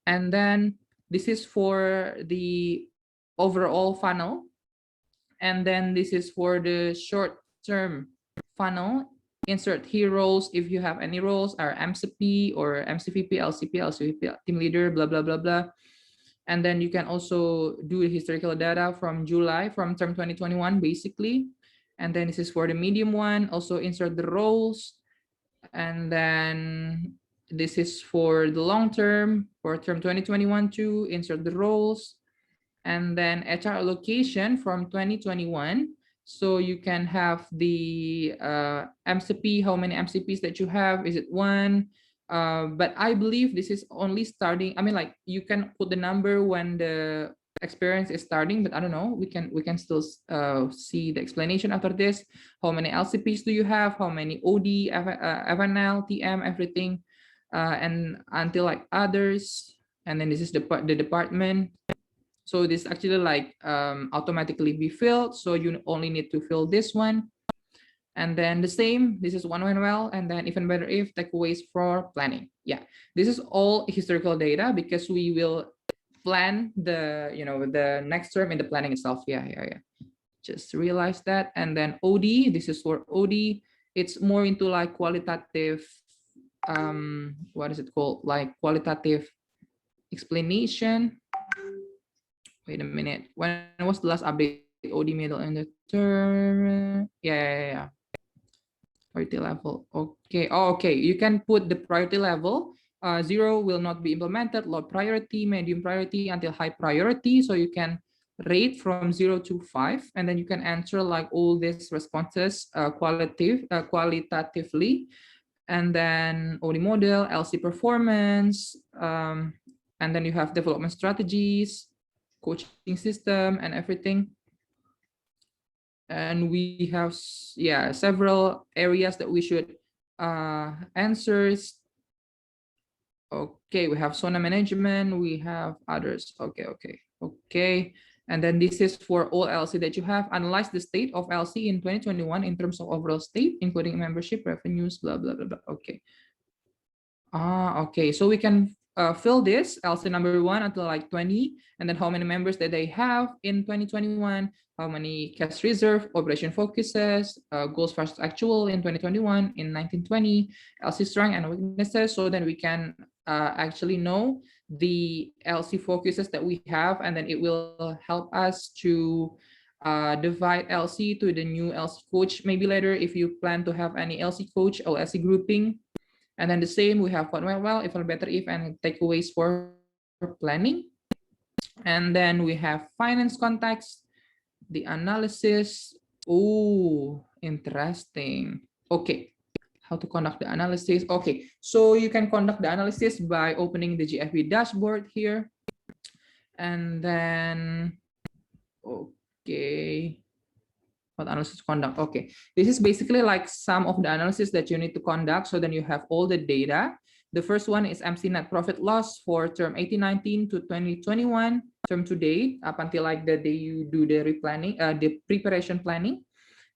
And then this is for the overall funnel. And then this is for the short-term funnel. Insert here roles if you have any roles, are MCP or MCVP, LCP, team leader, blah, blah, blah, blah. And then you can also do historical data from July, from term 2021, basically. And then this is for the medium one, also insert the roles. And then this is for the long term, for term 2021 too, insert the roles. And then HR allocation from 2021. So you can have the MCP, how many MCPs that you have, is it 1? But I believe this is only starting, I mean like you can put the number when the experience is starting, but I don't know, we can still see the explanation after this. How many LCPs do you have, how many OD, FNL, TM, everything, and until like others. And then this is the department. So this actually like automatically be filled. So you only need to fill this one. And then the same, this is one went well, and then even better if takeaways for planning. Yeah, this is all historical data because we will plan the, the next term in the planning itself. Yeah. Just realize that. And then OD, this is for OD. It's more into like qualitative, what is it called? Like qualitative explanation. Wait a minute. When was the last update? OD middle and the term. Yeah. Priority level. Okay. Oh, okay. You can put the priority level. 0 will not be implemented. Low priority, medium priority until high priority. So you can rate from 0 to 5, and then you can answer like all these responses qualitatively. And then OD model, LC performance, and then you have development strategies, coaching system, and everything. And we have several areas that we should answers. Okay, we have SONA management, we have others. Okay. And then this is for all LC that you have. Analyze the state of LC in 2021 in terms of overall state, including membership, revenues, blah, blah, blah, blah. Okay. Okay, so we can fill this LC number 1 until like 20, and then how many members that they have in 2021, how many cash reserve, operation focuses, goals versus actual in 2021, in 1920, LC strength and weaknesses, so then we can actually know the LC focuses that we have, and then it will help us to divide LC to the new LC coach maybe later if you plan to have any LC coach or LC grouping. And then the same, we have what went well, if or better if, and takeaways for planning. And then we have finance context, the analysis. Oh, interesting. Okay, how to conduct the analysis. Okay, so you can conduct the analysis by opening the GFB dashboard here. And then, okay. What analysis conduct? Okay, this is basically like some of the analysis that you need to conduct. So then you have all the data. The first one is MC net profit loss for term 1819 to 2021, term to date, up until like the day you do the replanning, the preparation planning.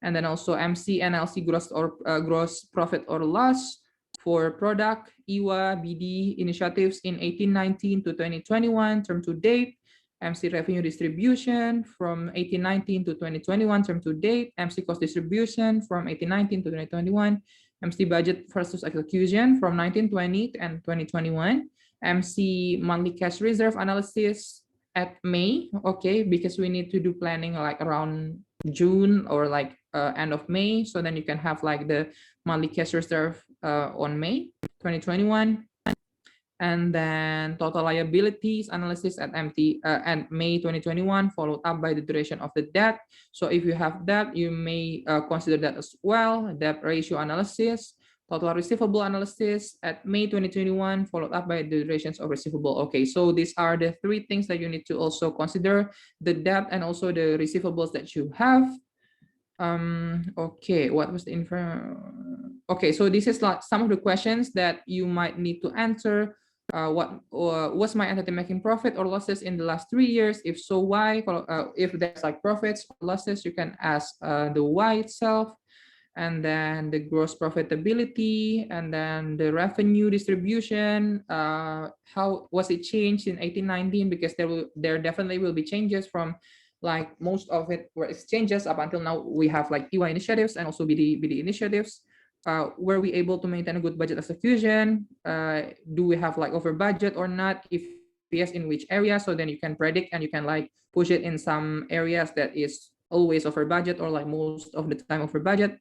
And then also MC and LC gross profit or loss for product, EWA, BD initiatives in 1819 to 2021, term to date. MC revenue distribution from 1819 to 2021, term to date. MC cost distribution from 1819 to 2021. MC budget versus execution from 1920 and 2021. MC monthly cash reserve analysis at May, okay, because we need to do planning like around June or like end of May. So then you can have like the monthly cash reserve on May 2021. And then total liabilities analysis at May 2021, followed up by the duration of the debt. So if you have debt, you may consider that as well. Debt ratio analysis, total receivable analysis at May 2021, followed up by the durations of receivable. Okay, so these are the 3 things that you need to also consider: the debt and also the receivables that you have. Okay, what was the info? Okay, so this is like some of the questions that you might need to answer. What was my entity making profit or losses in the last 3 years? If so, why? If there's like profits or losses, you can ask the why itself. And then the gross profitability, and then the revenue distribution. How was it changed in 1819? Because there definitely will be changes from like most of it were exchanges up until now. We have like EY initiatives and also BD initiatives. Were we able to maintain a good budget execution? Do we have like over budget or not? If yes, in which area? So then you can predict and you can like push it in some areas that is always over budget or like most of the time over budget.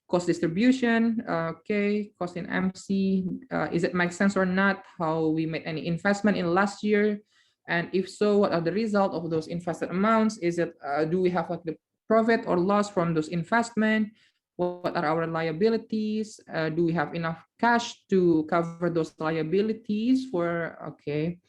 Cost distribution, okay, cost in MC, is it make sense or not? How we made any investment in last year? And if so, what are the result of those invested amounts? Is it, do we have like the profit or loss from those investment? What are our liabilities? Do we have enough cash to cover those liabilities for, okay.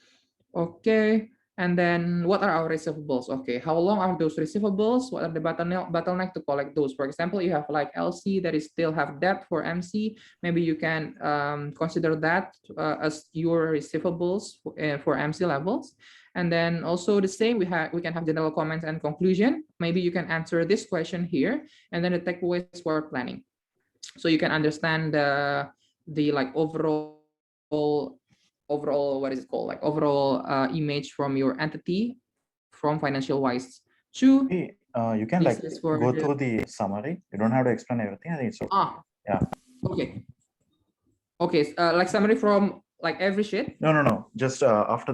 And then what are our receivables? Okay, how long are those receivables? What are the bottleneck to collect those? For example, you have like LC that is still have debt for MC. Maybe you can consider that as your receivables for MC levels. And then also the same, we can have general comments and conclusion. Maybe you can answer this question here, and then the takeaways for planning. So you can understand the like overall what is it called, like overall image from your entity from financial wise to you can like go through the summary. You don't have to explain everything. I think it's okay. Yeah. Okay, like summary from like every sheet? No. Just after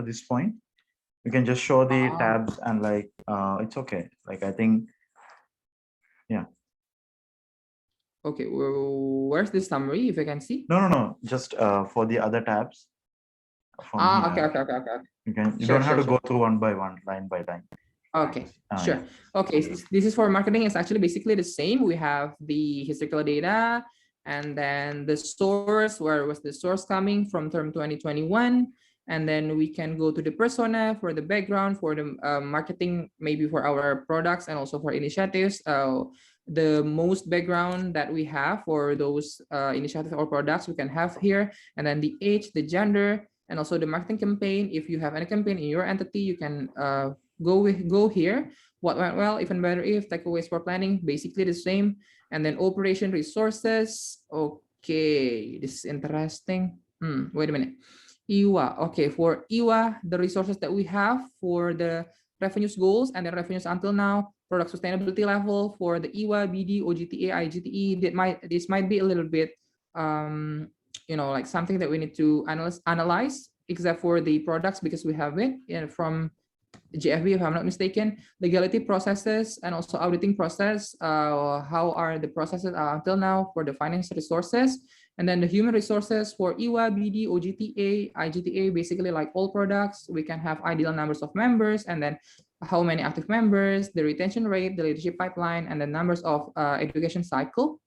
this point, you can just show the Ah, tabs and like it's okay. Like I think, yeah. okay, where's the summary, if I can see? No. Just for the other tabs from Ah, okay, here, okay, okay, okay. you Sure, don't have sure, to sure. go through one by one, line by line. Okay, Yeah. sure. Okay, this is for marketing. It's actually basically the same. We have the historical data and then the source, where was the source coming from term 2021. And then we can go to the persona for the background, for the marketing, maybe for our products and also for initiatives. The most background that we have for those initiatives or products we can have here. And then the age, the gender, and also the marketing campaign. If you have any campaign in your entity, you can go here. What went well, even better if, takeaways for planning, basically the same. And then operation resources. Okay, this is interesting. Wait a minute. IWA. Okay, for IWA, the resources that we have for the revenues goals and the revenues until now, product sustainability level for the IWA, BD, OGTA, IGTE. This might be a little bit like something that we need to analyze, except for the products, because we have it from GFB, if I'm not mistaken. Legality processes and also auditing process. How are the processes until now for the finance resources? And then the human resources for IWA, BD, OGTA, IGTA, basically like all products. We can have ideal numbers of members, and then how many active members, the retention rate, the leadership pipeline, and the numbers of education cycle.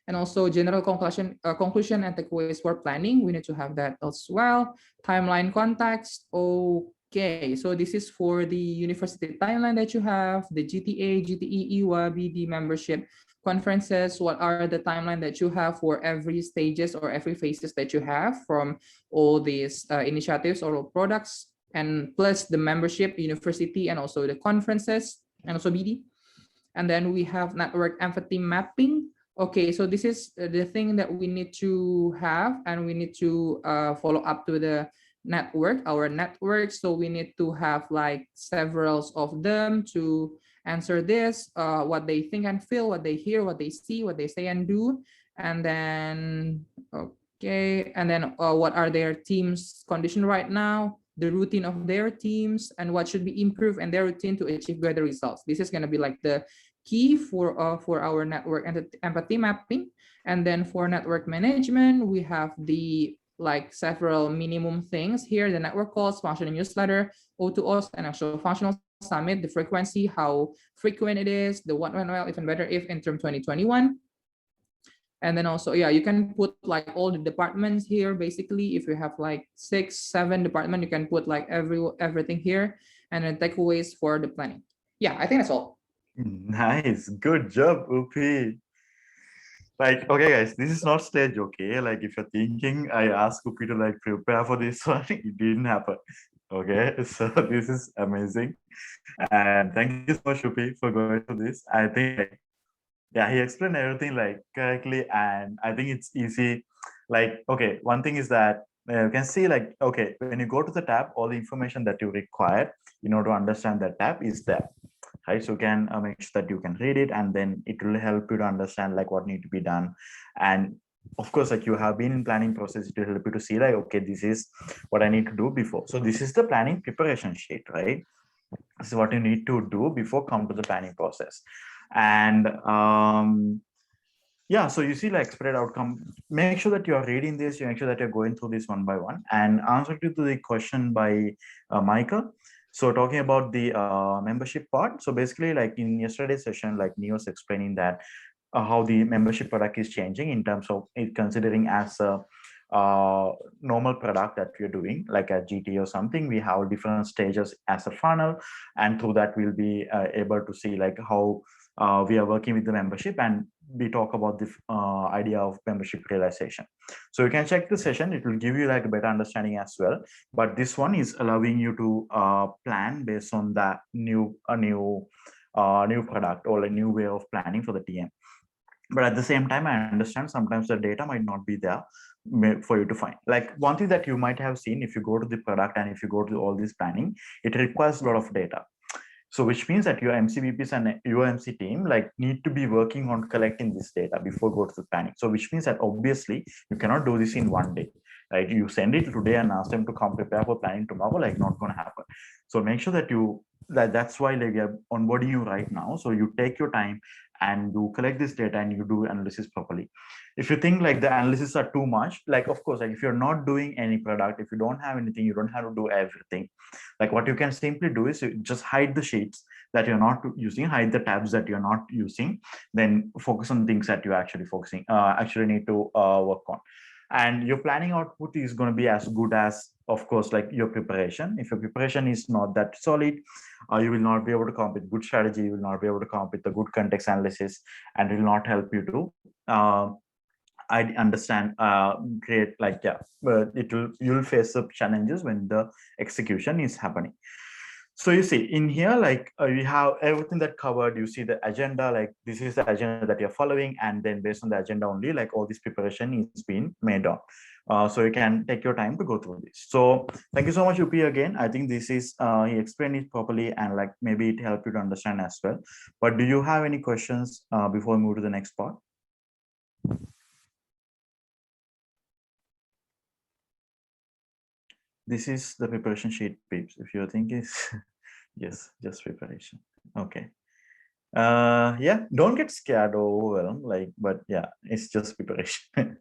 And also general conclusion and takeaways for planning. We need to have that as well. Timeline context. Okay, so this is for the university timeline that you have, the GTA, GTE, IWA, BD membership conferences. What are the timeline that you have for every stages or every phases that you have from all these initiatives or products, and plus the membership, university, and also the conferences, and also BD. And then we have network empathy mapping. Okay, so this is the thing that we need to have, and we need to follow up to the our network. So we need to have like several of them to answer this, what they think and feel, what they hear, what they see, what they say and do. And then, okay, and then what are their team's condition right now, the routine of their teams, and what should be improved in their routine to achieve better results. This is going to be like the key for our network and empathy mapping. And then for network management, we have the like several minimum things here: the network calls, functioning newsletter, O2Os, and actual functional summit, the frequency, how frequent it is, the what went well, even better if in term 2021. And then also, yeah, you can put like all the departments here. Basically, if you have like 6-7 department, you can put like everything here. And then takeaways for the planning. Yeah, I think that's all. Nice, good job, Upi. Like, okay, guys, this is not stage, okay? Like, if you're thinking I asked Upi to like prepare for this one, it didn't happen. Okay, so this is amazing, and thank you so much, Upi, for going through this. I think, like, yeah, he explained everything like correctly, and I think it's easy. Like, okay, one thing is that you can see, like, okay, when you go to the tab, all the information that you require in order to understand that tab is there, right? So you can make sure that you can read it, and then it will help you to understand like what need to be done. And of course, like, you have been in planning process, it will help you to see like, okay, this is what I need to do before. So this is the planning preparation sheet, right? This is what you need to do before come to the planning process. And yeah, so you see like expected outcome. Make sure that you're reading this, you make sure that you're going through this one by one. And answer to the question by Michael. So talking about the membership part. So basically, like in yesterday's session, like Neo was explaining that how the membership product is changing in terms of it considering as a normal product that we're doing, like a GT or something. We have different stages as a funnel, and through that we'll be able to see like how we are working with the membership, and we talk about the idea of membership realization. So you can check the session, it will give you like a better understanding as well. But this one is allowing you to plan based on that new product or a new way of planning for the TM. But at the same time, I understand sometimes the data might not be there for you to find. Like one thing that you might have seen, if you go to the product and if you go to all this planning, it requires a lot of data. So which means that your MCVPs and UMC team like need to be working on collecting this data before go to the planning. So which means that obviously you cannot do this in one day. right? You send it today and ask them to come prepare for planning tomorrow, like not going to happen. So make sure that that's why like we are onboarding you right now. So you take your time and you collect this data and you do analysis properly. If you think like the analysis are too much, like of course, like if you're not doing any product, if you don't have anything, you don't have to do everything. Like what you can simply do is you just hide the sheets that you're not using, hide the tabs that you're not using, then focus on things that you actually actually need to work on. And your planning output is going to be as good as, of course, like your preparation. If your preparation is not that solid, you will not be able to come up with good strategy, you will not be able to come up with a good context analysis, and it will not help you to I understand create like, yeah, but you'll face up challenges when the execution is happening. So you see in here, like we have everything that covered. You see the agenda, like this is the agenda that you're following, and then based on the agenda only, like all this preparation is being made on. So you can take your time to go through this. So thank you so much, Upi, again. I think this is he explained it properly, and like maybe it helped you to understand as well. But do you have any questions before we move to the next part? This is the preparation sheet, peeps. If you think is yes, just preparation. Okay. Yeah, don't get scared or overwhelmed, like, but yeah, it's just preparation.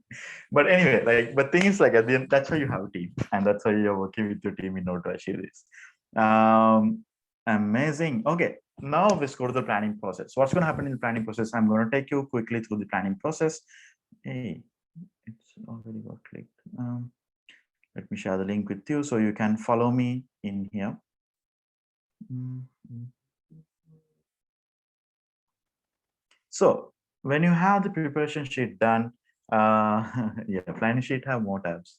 But anyway, like, but thing is like at the end, that's why you have a team, and that's why you're working with your team in order to achieve this. Amazing. Okay, now let's go to the planning process. What's going to happen in the planning process? I'm going to take you quickly through the planning process. Hey, it's already got clicked. Let me share the link with you so you can follow me in here. So when you have the preparation sheet done, yeah, planning sheet have more tabs.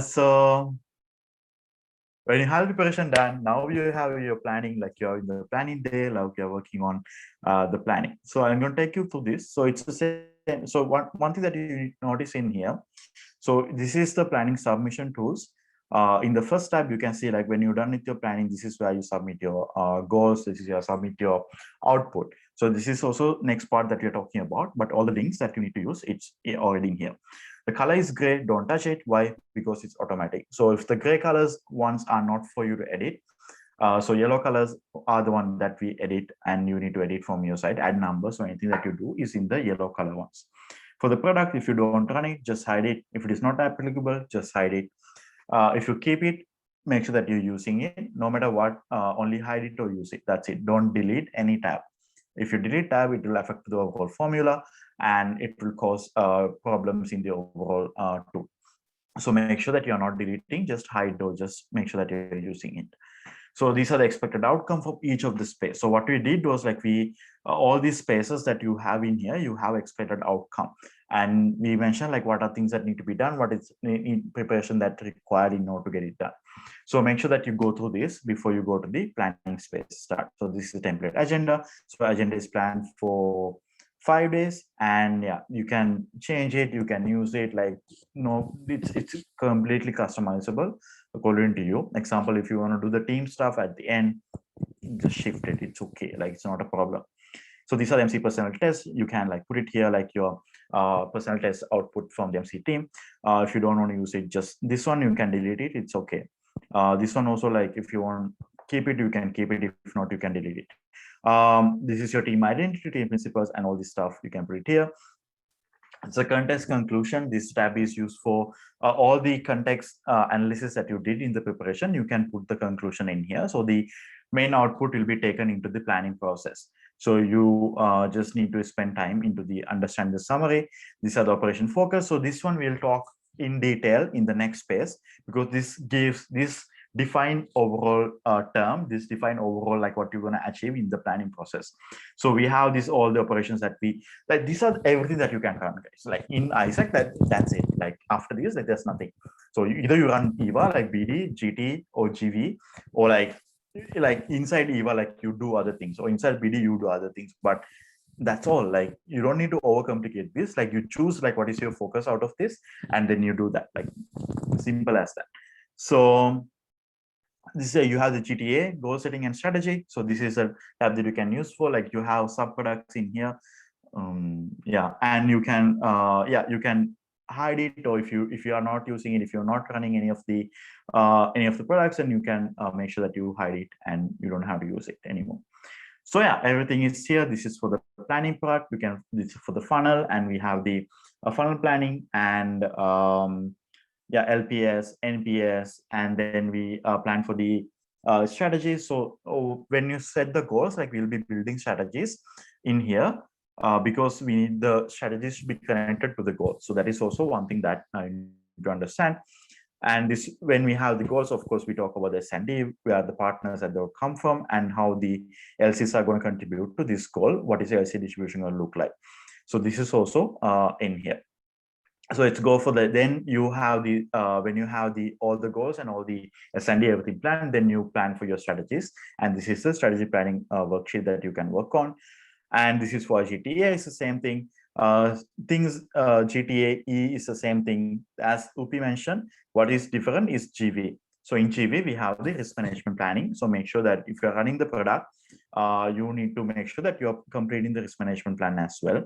So when you have preparation done, now you have your planning, like you're in the planning day, like you're working on the planning. So I'm going to take you through this. So it's the same. So one thing that you notice in here. So this is the planning submission tools. In the first tab, you can see like when you're done with your planning, this is where you submit your goals. This is where you submit your output. So this is also next part that we're talking about, but all the links that you need to use, it's already in here. The color is gray, don't touch it. Why? Because it's automatic. So if the gray colors ones are not for you to edit, so yellow colors are the one that we edit, and you need to edit from your side, add numbers. So anything that you do is in the yellow color ones. For the product, if you don't run it, just hide it. If it is not applicable, just hide it. If you keep it, make sure that you're using it. No matter what, only hide it or use it. That's it. Don't delete any tab. If you delete tab, it will affect the overall formula, and it will cause problems in the overall tool. So make sure that you're not deleting, just hide or just make sure that you're using it. So these are the expected outcome for each of the space. So what we did was like all these spaces that you have in here, you have expected outcome. And we mentioned like what are things that need to be done, what is in preparation that required in order to get it done. So make sure that you go through this before you go to the planning space start. So this is the template agenda. So agenda is planned for 5 days, and yeah, you can change it, you can use it, like it's completely customizable according to you. Example, if you want to do the team stuff at the end, just shift it, it's okay, like it's not a problem. So these are the MC personal tests. You can like put it here, like your personal test output from the MC team. If you don't want to use it, just this one, you can delete it, it's okay. This one also, like if you want keep it, you can keep it. If not, you can delete it. This is your team identity, team principles, and all this stuff. You can put it here. It's a context conclusion. This tab is used for all the context analysis that you did in the preparation. You can put the conclusion in here. So the main output will be taken into the planning process. So you just need to spend time into the understand the summary. These are the operation focus. So this one we'll talk in detail in the next phase, because this gives this define overall term, this define overall like what you're going to achieve in the planning process. So we have this all the operations that we like, these are everything that you can run, guys. Like in Isaac, that's it. Like after this, like there's nothing. So either you run EVA like BD, GT, or GV, or like inside EVA, like you do other things, or inside BD you do other things. But that's all. Like you don't need to overcomplicate this. Like you choose like what is your focus out of this, and then you do that. Like simple as that. So this is you have the GTA, goal setting and strategy. So this is a tab that you can use for, like you have sub products in here. Yeah, and you can hide it, or if you are not using it, if you're not running any of the products, then you can make sure that you hide it and you don't have to use it anymore. So yeah, everything is here. This is for the planning part. This is for the funnel, and we have the funnel planning and yeah, LPS, NPS, and then we plan for the strategies. So when you set the goals, like we'll be building strategies in here because we need the strategies to be connected to the goal. So that is also one thing that I need to understand. And this, when we have the goals, of course, we talk about the S&D, where the partners that they'll come from, and how the LCs are going to contribute to this goal. What is the LC distribution going to look like? So this is also in here. So it's go for the, then you have the when you have the all the goals and all the S&D everything planned, then you plan for your strategies. And this is the strategy planning worksheet that you can work on. And this is for GTA. It's the same thing. GTA E is the same thing as Upi mentioned. What is different is GV. So in GV, we have the risk management planning. So make sure that if you're running the product, you need to make sure that you're completing the risk management plan as well.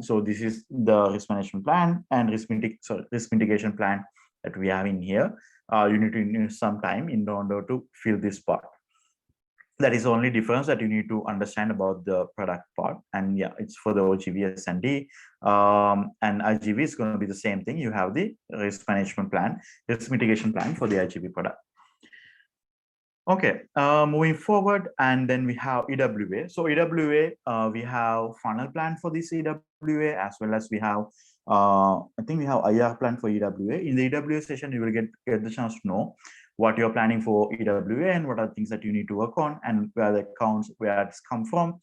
So this is the risk management plan and risk mitigation plan that we have in here. You need to invest some time in order to fill this part. That is the only difference that you need to understand about the product part. And yeah, it's for the OGV S&D. And IGV is going to be the same thing. You have the risk management plan, risk mitigation plan for the IGV product. Okay, moving forward, and then we have EWA. So EWA, we have funnel plan for this EWA, as well as we have, I think we have IR plan for EWA. In the EWA session, you will get the chance to know what you're planning for EWA and what are things that you need to work on, and where the accounts, where it's come from,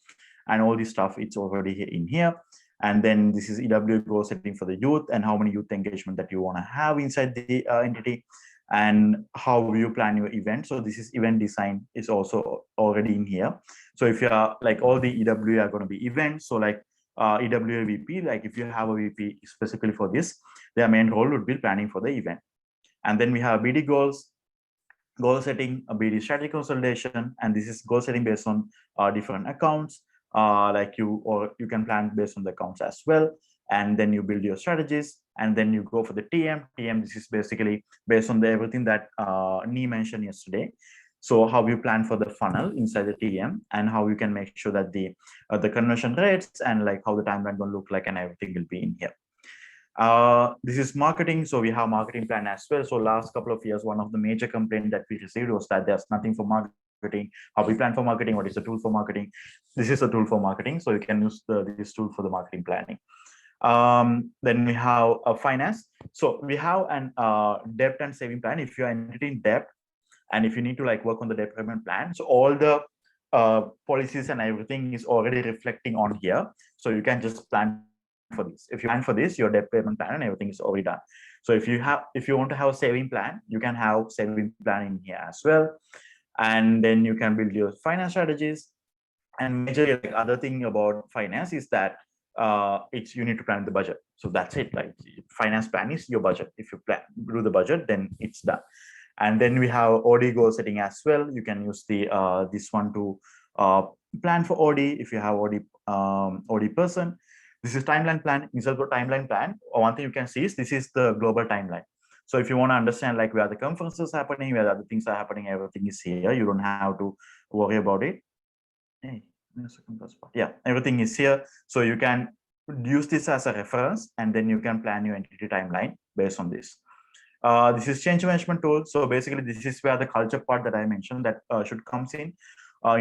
and all this stuff, it's already in here. And then this is EWA goal setting for the youth, and how many youth engagement that you want to have inside the entity, and how you plan your event. So this is event design is also already in here. So if you are like, all the EWA are going to be events. So like EWA VP, like if you have a VP specifically for this, their main role would be planning for the event. And then we have BD goals, goal setting, a BD strategy consolidation, and this is goal setting based on different accounts. Like you can plan based on the accounts as well. And then you build your strategies, and then you go for the TM. This is basically based on everything that Nee mentioned yesterday. So how you plan for the funnel inside the TM, and how you can make sure that the conversion rates and like how the timeline going to look like, and everything will be in here. This is marketing. So we have marketing plan as well. So last couple of years, one of the major complaints that we received was that there's nothing for marketing. How we plan for marketing, what is the tool for marketing? This is a tool for marketing. So you can use this tool for the marketing planning. Then we have a finance. So we have an debt and saving plan. If you're entering debt, and if you need to like work on the debt payment plan, so all the policies and everything is already reflecting on here. So you can just plan for this. If you plan for this, your debt payment plan and everything is already done. So if you want to have a saving plan, you can have saving plan in here as well. And then you can build your finance strategies. And major like other thing about finance is that it's, you need to plan the budget. So that's it. Like finance plan is your budget. If you do the budget, then it's done. And then we have OD goal setting as well. You can use the this one to plan for OD if you have OD person. This is timeline plan. Instead of timeline plan, one thing you can see is this is the global timeline. So if you want to understand like where the conferences are happening, where the other things are happening, everything is here. You don't have to worry about it. Hey, yeah, everything is here. So you can use this as a reference, and then you can plan your entity timeline based on this. This is change management tool. So basically, this is where the culture part that I mentioned that should comes in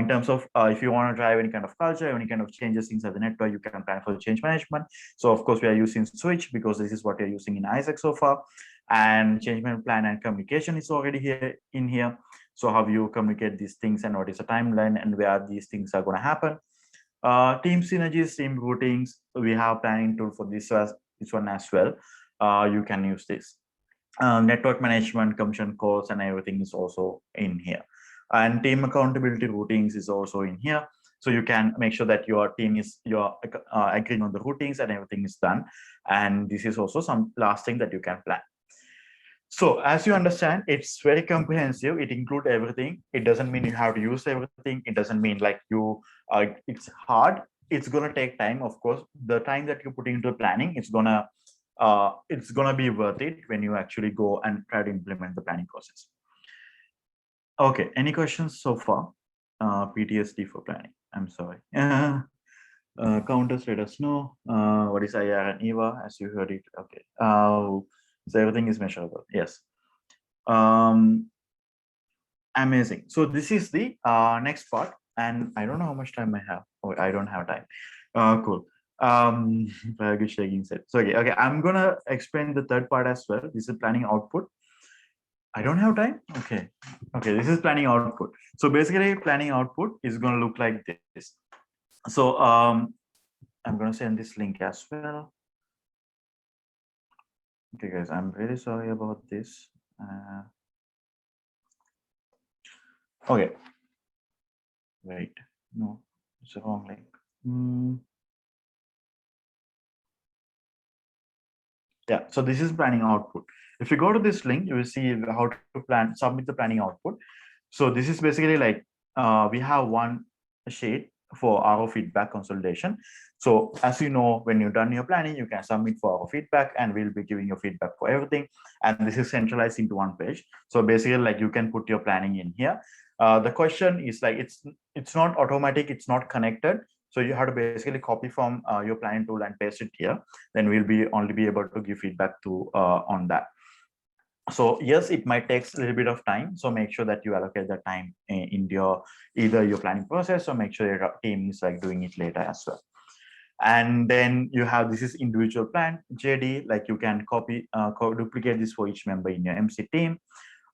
terms of if you want to drive any kind of culture, any kind of changes inside the network, you can plan for the change management. So of course, we are using Switch because this is what you're using in Isaac so far. And change management plan and communication is already here in here. So how you communicate these things, and what is the timeline, and where these things are going to happen. Team synergies, team routings. We have planning tool for this one as well. You can use this. Network management, commission calls, and everything is also in here. And team accountability routings is also in here. So you can make sure that your team is agreeing on the routings and everything is done. And this is also some last thing that you can plan. So as you understand, it's very comprehensive. It includes everything. It doesn't mean you have to use everything. It doesn't mean like it's hard. It's going to take time. Of course, the time that you put into planning, it's going to it's gonna be worth it when you actually go and try to implement the planning process. Okay, any questions so far? PTSD for planning. I'm sorry. Counters, let us know. What is IR and EVA as you heard it? Okay. So everything is measurable. Yes. Amazing. So this is the next part, and I don't know how much time I have. Oh, I don't have time. Cool. Very good shaking set. So okay, I'm gonna explain the third part as well. This is planning output. I don't have time. Okay. This is planning output. So basically, planning output is gonna look like this. So I'm gonna send this link as well. Okay, guys, I'm really sorry about this. Okay. Wait, no, it's a wrong link. Yeah, so this is planning output. If you go to this link, you will see how to submit the planning output. So this is basically like we have one sheet for our feedback consolidation. So as you know, when you're done your planning, you can submit for our feedback, and we'll be giving you feedback for everything. And this is centralized into one page. So basically, like you can put your planning in here. The question is like it's not automatic, it's not connected. So you have to basically copy from your planning tool and paste it here. Then we'll be only be able to give feedback to on that. So yes, it might take a little bit of time. So make sure that you allocate the time in your either your planning process, or make sure your team is like doing it later as well. And then you have this is individual plan JD, like you can copy duplicate this for each member in your MC team.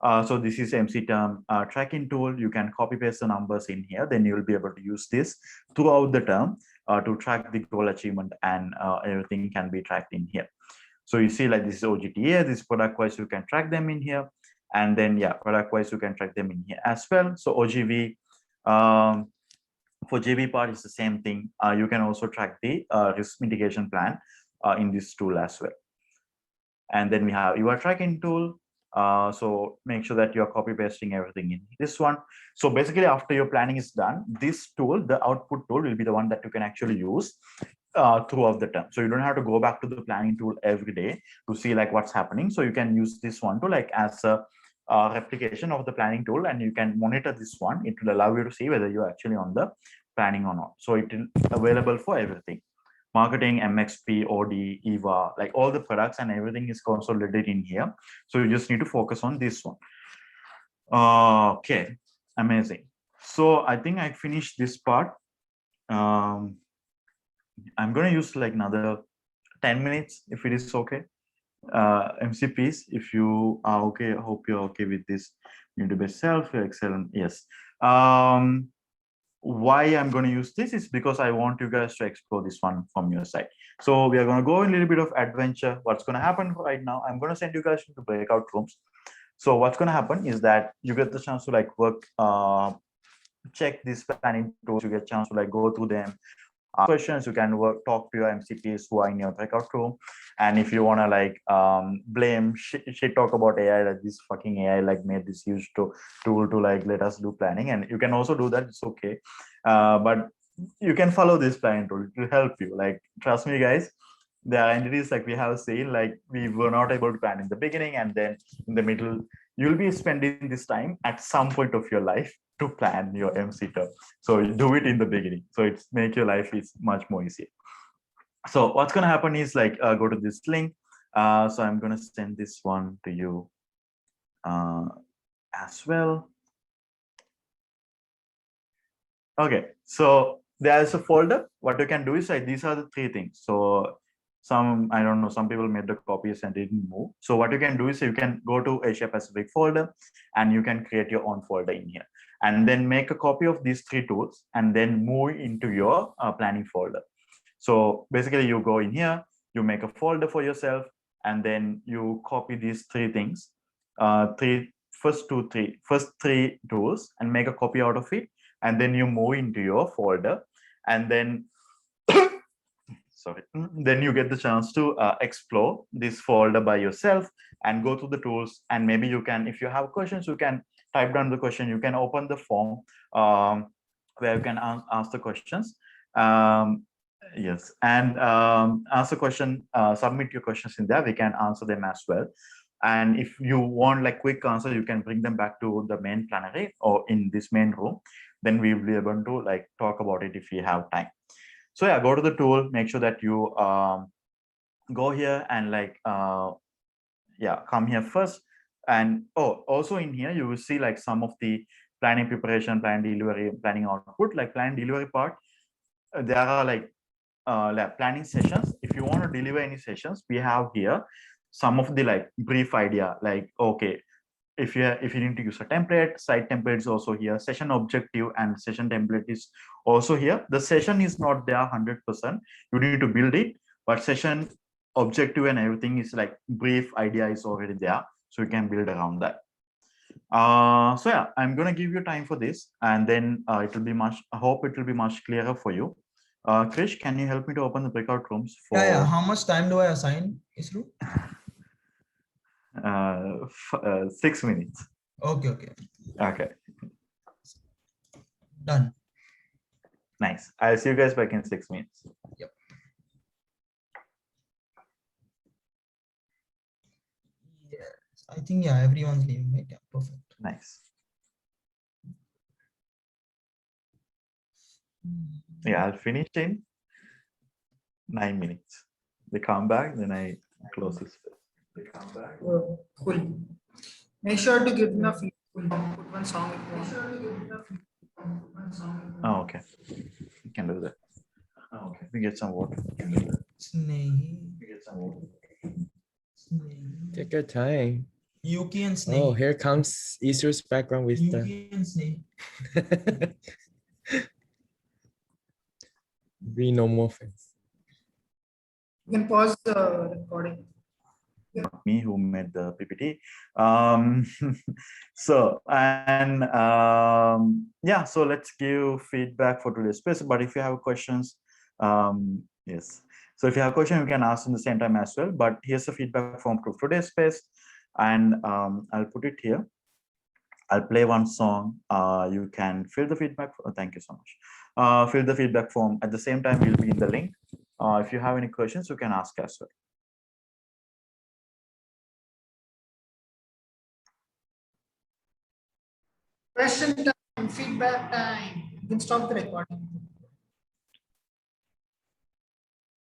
So this is MC term tracking tool. You can copy paste the numbers in here. Then you will be able to use this throughout the term to track the goal achievement, and everything can be tracked in here. So you see like this is OGTA, this product wise, you can track them in here. And then yeah, product wise, you can track them in here as well. So OGV, for JV part is the same thing. You can also track the risk mitigation plan in this tool as well. And then we have your tracking tool. So make sure that you're copy pasting everything in this one. So basically after your planning is done, this tool, the output tool, will be the one that you can actually use throughout the term. So you don't have to go back to the planning tool every day to see like what's happening. So you can use this one to like as a replication of the planning tool, and you can monitor this one. It will allow you to see whether you're actually on the planning or not. So it is available for everything. Marketing, MXP, OD, EVA, like all the products and everything is consolidated in here. So you just need to focus on this one. Okay, amazing. So I think I finished this part. I'm going to use like another 10 minutes if it is okay. MCPs, if you are okay, I hope you're okay with this. New-to-base self, excellent. Yes. Why I'm going to use this is because I want you guys to explore this one from your side. So we are going to go a little bit of adventure. What's going to happen right now, I'm going to send you guys into breakout rooms. So what's going to happen is that you get the chance to like work, check these planning tools, you get a chance to like go through them, ask questions, you can work, talk to your MCPs who are in your breakout room. And if you want to like blame shit talk about AI, like this fucking AI like made this huge tool to like let us do planning, and you can also do that, it's okay. But you can follow this planning tool, it will help you. Like trust me guys, there are entities like we have seen, like we were not able to plan in the beginning, and then in the middle you'll be spending this time at some point of your life to plan your MC term. So you do it in the beginning, so it's make your life is much more easier. So what's going to happen is like go to this link. So I'm going to send this one to you as well. Okay, so there's a folder. What you can do is like these are the three things. So some, I don't know, some people made the copies and didn't move. So what you can do is you can go to Asia Pacific folder, and you can create your own folder in here, and then make a copy of these three tools, and then move into your planning folder. So basically you go in here, you make a folder for yourself, and then you copy these three things, first three tools, and make a copy out of it, and then you move into your folder, and then sorry, then you get the chance to explore this folder by yourself and go through the tools. And maybe you can, if you have questions, you can type down the question, you can open the form where you can ask the questions. Yes, and ask a question, submit your questions in there. We can answer them as well. And if you want like quick answer, you can bring them back to the main plenary or in this main room. Then we will be able to like talk about it if we have time. So yeah, go to the tool, make sure that you go here and like yeah, come here first. And oh, also in here you will see like some of the planning preparation, plan delivery, planning output. Like plan delivery part, there are like planning sessions. If you want to deliver any sessions, we have here some of the like brief idea, like okay, if you need to use a template, site template is also here, session objective and session template is also here. The session is not there 100%, you need to build it, but session objective and everything is like brief idea is already there, so you can build around that. So yeah, I'm gonna give you time for this, and then it will be much, I hope it will be much clearer for you. Krish, can you help me to open the breakout rooms for Yeah. How much time do I assign, Isru? 6 minutes? Okay. Okay, Done. nice. I'll see you guys back in 6 minutes. Yep. Yes. I think yeah, everyone's leaving, right? Yeah, perfect. Nice. Yeah, I'll finish in 9 minutes. They come back, then I close this. They come back. Cool. Make sure to give enough. Put one song. Oh, okay. You can do that. Oh, okay. We get some water. Snehi. We get some water. Snehi. Take your time. Yuki and Snehi. Oh, here comes Isru's background with the. Yuki and Snehi. Be no more fans. You can pause the recording. Me who made the PPT. So, and yeah, so let's give feedback for today's space. But if you have questions, yes. So if you have a question, you can ask in the same time as well. But here's the feedback form to today's space. And I'll put it here. I'll play one song. You can fill the feedback. Thank you so much. Fill the feedback form. At the same time, we'll be in the link. If you have any questions, you can ask as well. Question time, feedback time. You can stop the recording.